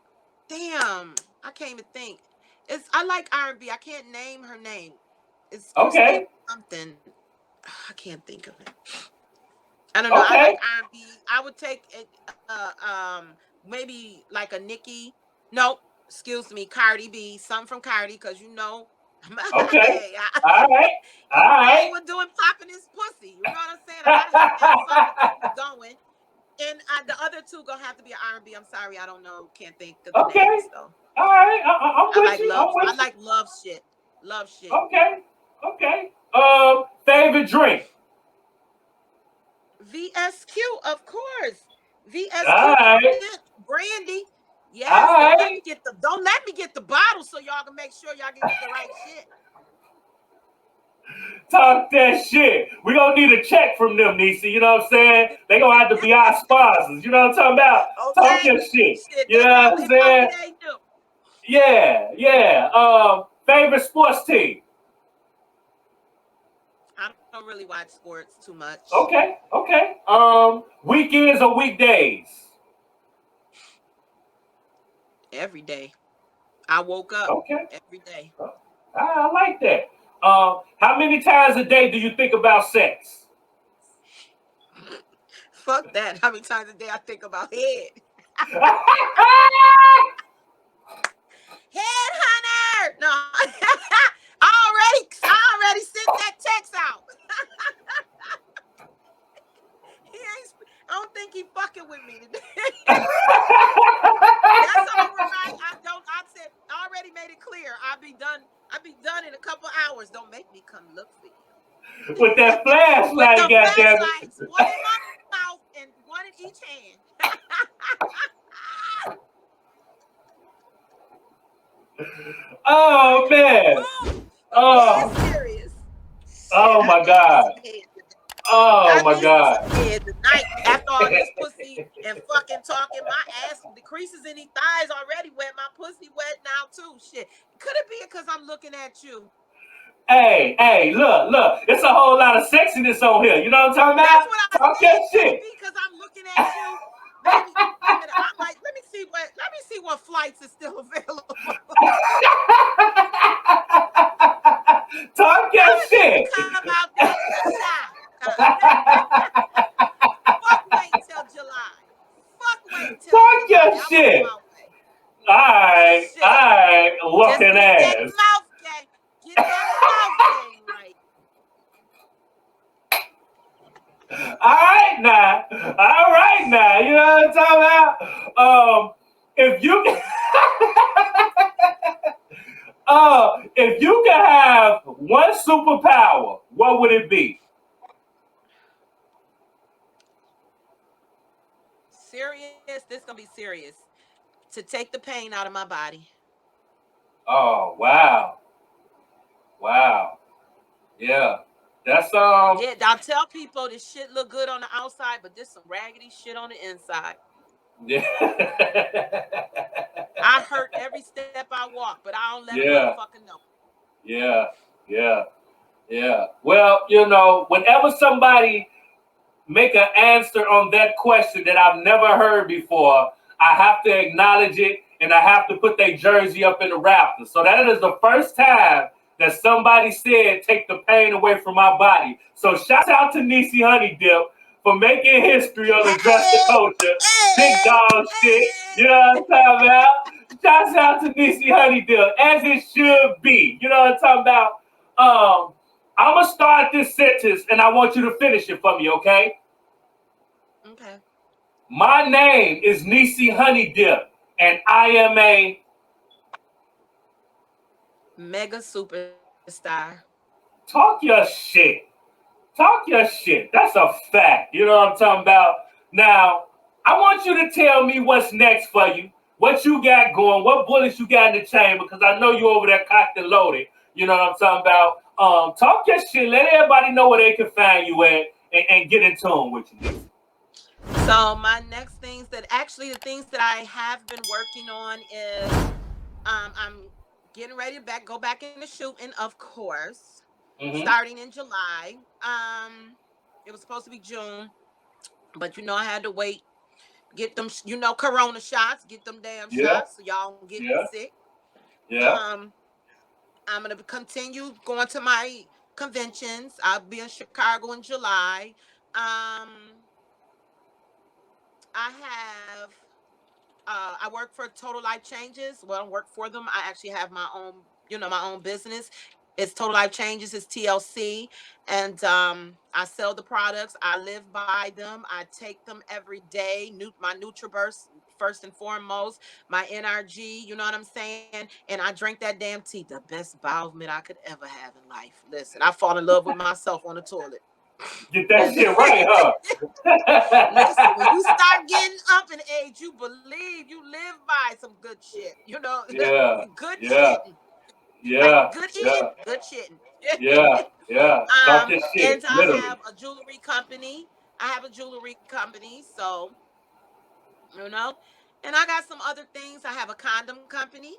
Damn. I can't even think. I like R&B. I can't name her name. It's Christina Okay. something. I can't think of it. I don't know. I like Okay. R&B. I would take maybe like a Nicki. Nope. Excuse me, Cardi B. Something from Cardi, because Okay. hey, All right. All Kanye right. was doing popping his pussy. You know what I'm saying? I gotta have that song to keep me going. And the other two gonna have to be R&B. I'm sorry, I don't know. Can't think of the Okay. names though. All right. I'm I with like you. love. I'm I with you. like love shit. Love shit. Okay. Okay. Favorite drink? VSQ, of course. All VSQ right. brandy. All Yes, right. don't let me get the bottle so y'all can make sure y'all get the right shit. Talk that shit. We gonna need a check from them, Neese. You know what I'm saying? They gonna have to be our sponsors. You know what I'm talking about? Talk Okay. your shit. Shit, You know what I'm they probably saying? they do. Yeah, yeah. Favorite sports team? I don't really watch sports too much. Okay, okay. Weekends or weekdays? Every day. I woke up Okay, every day. I like that. How many times a day do you think about sex? Fuck that. How many times a day I think about head? Head hunter. No. I already sent that text out. He ain't. I don't think he fucking with me today. That's all right. I said. I already made it clear. I'll be done. I'll be done in a couple hours. Don't make me come look for you. With that With flashlight, the goddamn it. flashlights, one in my mouth and one in each hand. Oh man. Ooh, I'm dead Oh, serious. Shit, oh I my need me God. some head today. Oh I my need me some God. head tonight. After all this pussy and fucking talking, my ass decreases in these thighs already wet. My pussy wet now too. Shit. Could it be because I'm looking at you? Hey, look. It's a whole lot of sexiness on here. You know what I'm talking That's about? what I Talk that said. Could it shit. be because I'm looking at you? Maybe wait a minute. I might let me see what flights are still available. Talk I'm your gonna need to shit. come out there to shop. Fuck wait till July. Fuck wait till Talk July. your I'm on shit. my way. Alright, Shit. alright, Just looking get that ass. mouth game. Get that mouth game right. All right now. You know what I'm talking about? If you if you could have one superpower, what would it be? Serious. This gonna be serious. To take the pain out of my body. Oh wow, wow, yeah. That's Yeah, I'll tell people this shit look good on the outside, but this some raggedy shit on the inside. yeah, I hurt every step I walk, but I don't let a yeah, motherfucker know. yeah, yeah, yeah. Well, you know, whenever somebody make an answer on that question that I've never heard before, I have to acknowledge it and I have to put their jersey up in the rafters. So that is the first time that somebody said, take the pain away from my body. So shout out to Neese Honey Dip for making history on Address the Hey, Culture. Big hey, dog shit. You hey. know what I'm talking about? Shout out to Neese Honey Dip, as it should be. You know what I'm talking about? I'm going to start this sentence and I want you to finish it for me, okay? Okay. My name is Neese Honey Dip, and I am a Mega superstar. talk your shit. Talk your shit. That's a fact. You know what I'm talking about? Now, I want you to tell me what's next for you. What you got going, what bullets you got in the chamber, because I know you over there cocked and loaded. You know what I'm talking about? Talk your shit. Let everybody know where they can find you at and get in tune with you. So my next things that actually the things that I have been working on is I'm getting ready to go back into shooting, of course, Mm-hmm. starting in July. It was supposed to be June, but I had to wait, get them, corona shots, get them damn Yeah, shots so y'all don't get yeah, sick. yeah, Um, I'm gonna continue going to my conventions. I'll be in Chicago in July. I have I work for Total Life Changes. Well, I don't work for them. I actually have my own, my own business. It's Total Life Changes. It's TLC, and I sell the products. I live by them. I take them every day. My NutriBurst first and foremost. My NRG. You know what I'm saying? And I drink that damn tea. The best bowel movement I could ever have in life. Listen, I fall in love with myself on the toilet. get that shit right, huh? Listen, when you start getting up in age, you believe you live by some good shit. Yeah, Good yeah, shitting. Like yeah, good eating, yeah, good shitting. Yeah. Yeah. Talk your And shit, I have literally. a jewelry company. I have a jewelry company, so you know, and I got some other things. I have a condom company.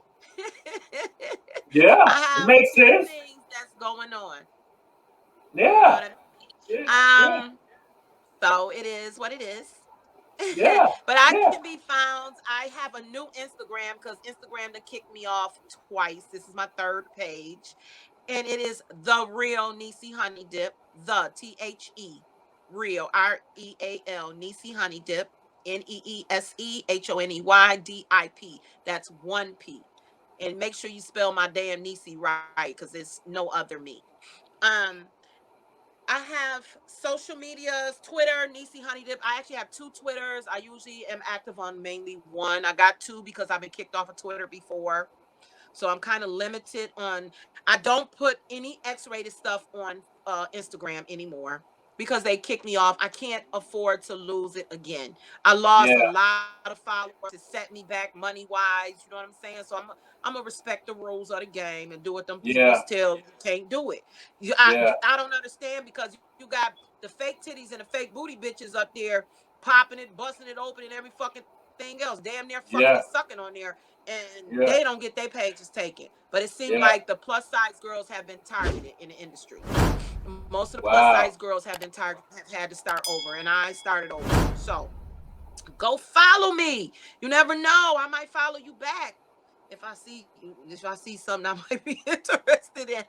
Yeah. I It have a makes few sense. things that's going on. You know Yeah. what I Yeah. mean? Yeah. So it is what it is. Yeah. But I Yeah. can be found. I have a new Instagram because Instagram to kick me off twice. This is my third page, and it is the real Neese Honey Dip. The THE real REAL Neese Honey Dip. NEESEHONEYDIP. That's one P. And make sure you spell my damn Niecy right because it's no other me. Um, I have social medias, Twitter, Niecy Honey Dip. I actually have two Twitters. I usually am active on mainly one. I got two because I've been kicked off of Twitter before. So I'm kind of limited on. I don't put any X-rated stuff on Instagram anymore because they kicked me off. I can't afford to lose it again. I lost a Yeah. lot of followers. It set me back money wise. You know what I'm saying? So I'm gonna respect the rules of the game and do what them people's Yeah. tell you can't do it. Yeah. I don't understand because you got the fake titties and the fake booty bitches up there popping it, busting it open, and every fucking thing else, damn near fucking and Yeah. sucking on there, and they Yeah. don't get their pages taken. But it seemed Yeah. like the plus size girls have been targeted in the industry. Most of the plus size Wow. girls have been targeted, have had to start over, and I started over. So go follow me. You never know, I might follow you back if I see something I might be interested in.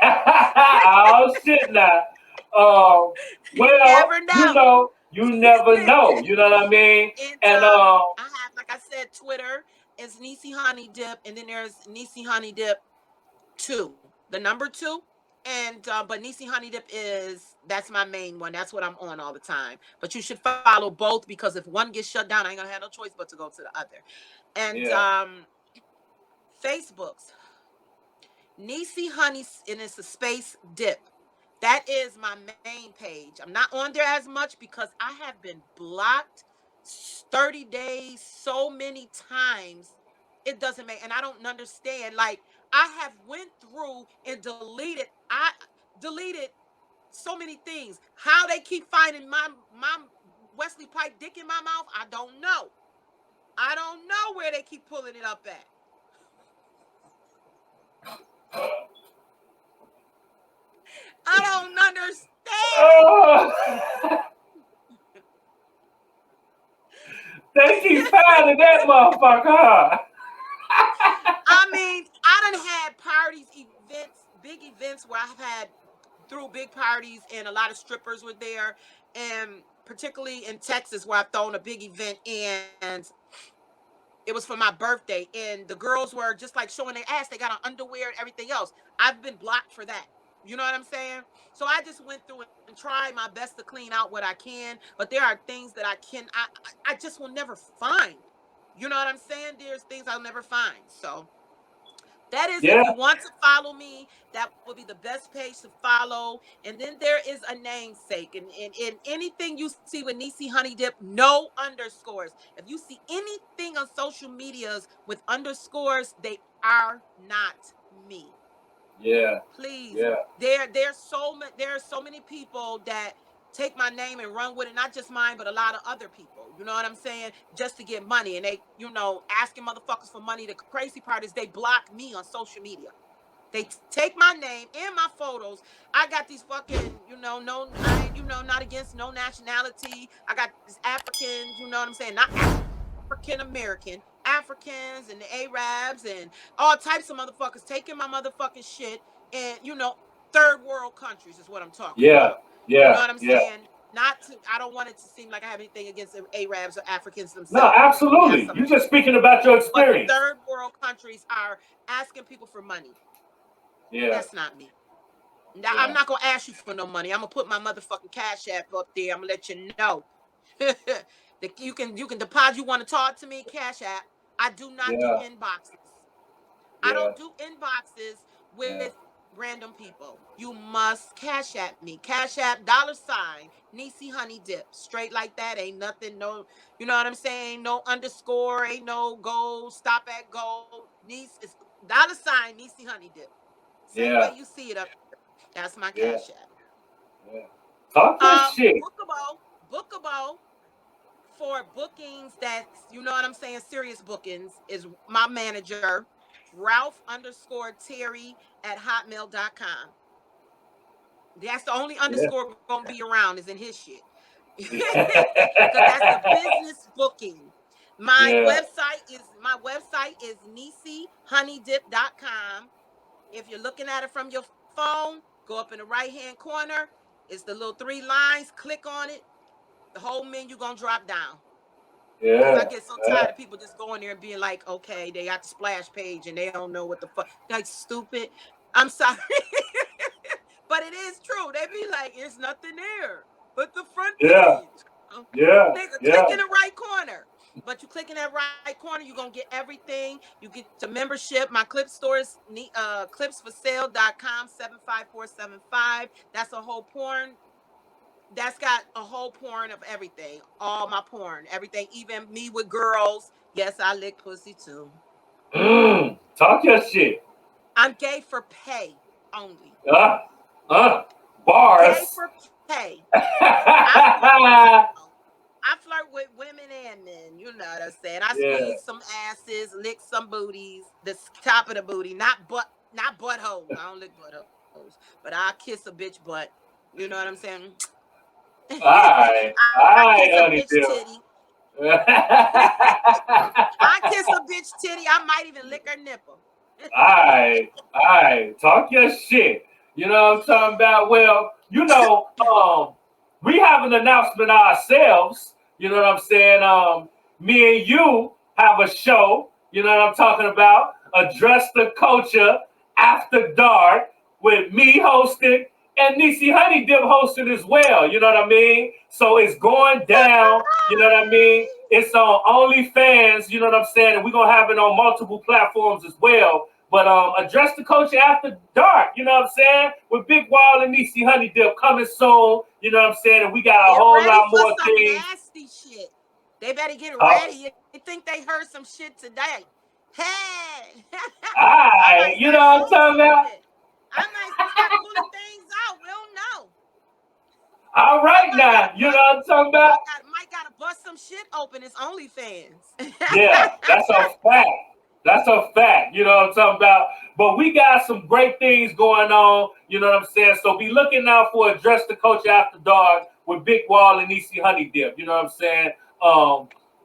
Oh shit now. Um, You well, never you know. know, you never know. You know what I mean? And And I have, like I said, Twitter is Niecy Honey Dip, and then there's Niecy Honey Dip two, the number two. And but Niecy Honey Dip that's my main one. That's what I'm on all the time. But you should follow both because if one gets shut down, I ain't gonna have no choice but to go to the other. And yeah, Facebook's Niecy Honey, and it's a space dip. That is my main page. I'm not on there as much because I have been blocked 30 days so many times. It doesn't make, and I don't understand. Like I have went through and deleted so many things. How they keep finding my Wesley Pike dick in my mouth, I don't know. I don't know where they keep pulling it up at. I don't understand. oh, they keep finding that motherfucker. Huh? I mean, I done had parties, events, big events where I've had threw big parties and a lot of strippers were there. And particularly in Texas where I've thrown a big event and it was for my birthday. And the girls were just like showing their ass. They got on underwear and everything else. I've been blocked for that. You know what I'm saying? So I just went through and tried my best to clean out what I can. But there are things that I just will never find. You know what I'm saying? There's things I'll never find. So that is, if Yeah, you want to follow me, that will be the best page to follow. And then there is a namesake. And anything you see with Niecy Honey Dip, no underscores. If you see anything on social medias with underscores, they are not me. yeah, Please. yeah, There are so many people that take my name and run with it, not just mine, but a lot of other people. You know what I'm saying? Just to get money. And they, asking motherfuckers for money. The crazy part is they block me on social media. They take my name and my photos. I got these fucking, no, I ain't, not against no nationality. I got these Africans, you know what I'm saying? Not African American, Africans and the Arabs and all types of motherfuckers taking my motherfucking shit and, third world countries is what I'm talking yeah, about. You yeah, know what I'm yeah. saying? Not to, I don't want it to seem like I have anything against the Arabs or Africans No, themselves. I have absolutely. some You're just speaking about your but the experience. third world countries are asking people for money. Yeah, That's not me. Now, I'm yeah, not gonna ask you for no money. I'm gonna put my motherfucking cash app up there. I'm gonna let you know. That you can deposit. You want to talk to me? Cash app. I do not do yeah, inboxes. I yeah, don't do inboxes with yeah, random people. You must cash app me. Cash app $ Niecy Honey Dip. Straight like that. Ain't nothing. No, you know what I'm saying? No underscore. Ain't no gold. Stop at gold. Niece is $ Niecy Honey Dip. Same way yeah. you see it up. That's my Yeah. Cash App. Yeah. Talk that shit. Bookable for bookings that's, you know what I'm saying, serious bookings is my manager, Ralph_Terry at hotmail.com. That's the only Yeah. underscore gonna be around is in his shit. Because that's the business booking. My Yeah. website is neesehoneydip.com. If you're looking at it from your phone, go up in the right-hand corner. It's the little 3 lines. Click on it. The whole menu gonna drop down. Because I Yeah. get so tired of people just going there and being like, okay, they got the splash page and they don't know what the fuck. Like, stupid. I'm sorry. But it is true. They be like, it's nothing there but the front Yeah. page. Oh, Yeah. nigga, Yeah. click in the right corner. But you click in that right corner, you're going to get everything. You get the membership. My clip store is clipsforsale.com, 75475. That's a whole porn. That's got a whole porn of everything. All my porn. Everything. Even me with girls. Yes, I lick pussy too. Talk your shit. I'm gay for pay only. Gay Bars. for pay. I flirt with all. I flirt with women and men. You know what I'm saying? I Yeah. squeeze some asses, lick some booties, the top of the booty, not buttholes. I don't lick buttholes, but I kiss a bitch butt. You know what I'm saying? All right. All I right, kiss a honey bitch dip. titty. I kiss a bitch titty. I might even lick her nipple. Alright, alright, talk your shit. You know what I'm talking about? Well, we have an announcement ourselves. You know what I'm saying? Me and you have a show. You know what I'm talking about? Address the Culture After Dark with me hosting and Neese Honey Dip hosting as well. You know what I mean? So it's going down. You know what I mean? It's on OnlyFans. You know what I'm saying? And we're gonna have it on multiple platforms as well. But Address the Culture After Dark, you know what I'm saying? With Big Wall and Neese Honey Dip coming soon, you know what I'm saying? And we got a Get whole ready lot for more some things. nasty shit. They better get Uh, ready. They think they heard some shit today. Hey, I Alright, might you start know what I'm saying talking about? something. I might start pulling things out. We don't know. All I right might now, gotta you know bust. what I'm talking about? Might gotta bust some shit open. It's OnlyFans. Yeah, that's a fact. That's a fact. You know what I'm talking about? But we got some great things going on. You know what I'm saying? So be looking out for Address the Culture After Dark with Big Wall and Neese Honey Dip. You know what I'm saying?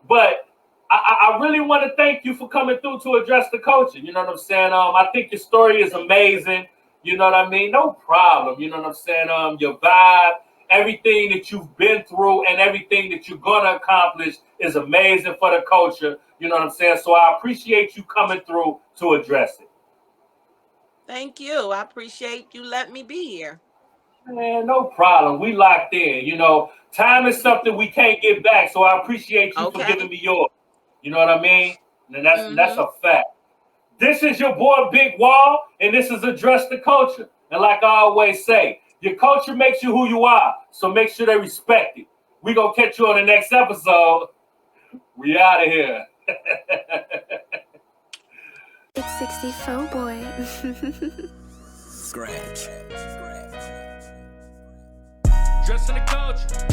But I really want to thank you for coming through to Address the Culture. You know what I'm saying? I think your story is Thank amazing. You know what I mean? No problem. You know what I'm saying? Your vibe, everything that you've been through and everything that you're gonna accomplish is amazing for the culture. You know what I'm saying? So I appreciate you coming through to address it. Thank you. I appreciate you letting me be here. Man, no problem. We locked in. You know, time is something we can't get back. So I appreciate you for giving Okay. me yours. You know what I mean? And that's Mm-hmm. a fact. This is your boy Big Wall, and this is Address the Culture. And like I always say, your culture makes you who you are. So make sure they respect it. We gonna catch you on the next episode. We out of here. It's 64 boy. Scratch. Dressing the culture.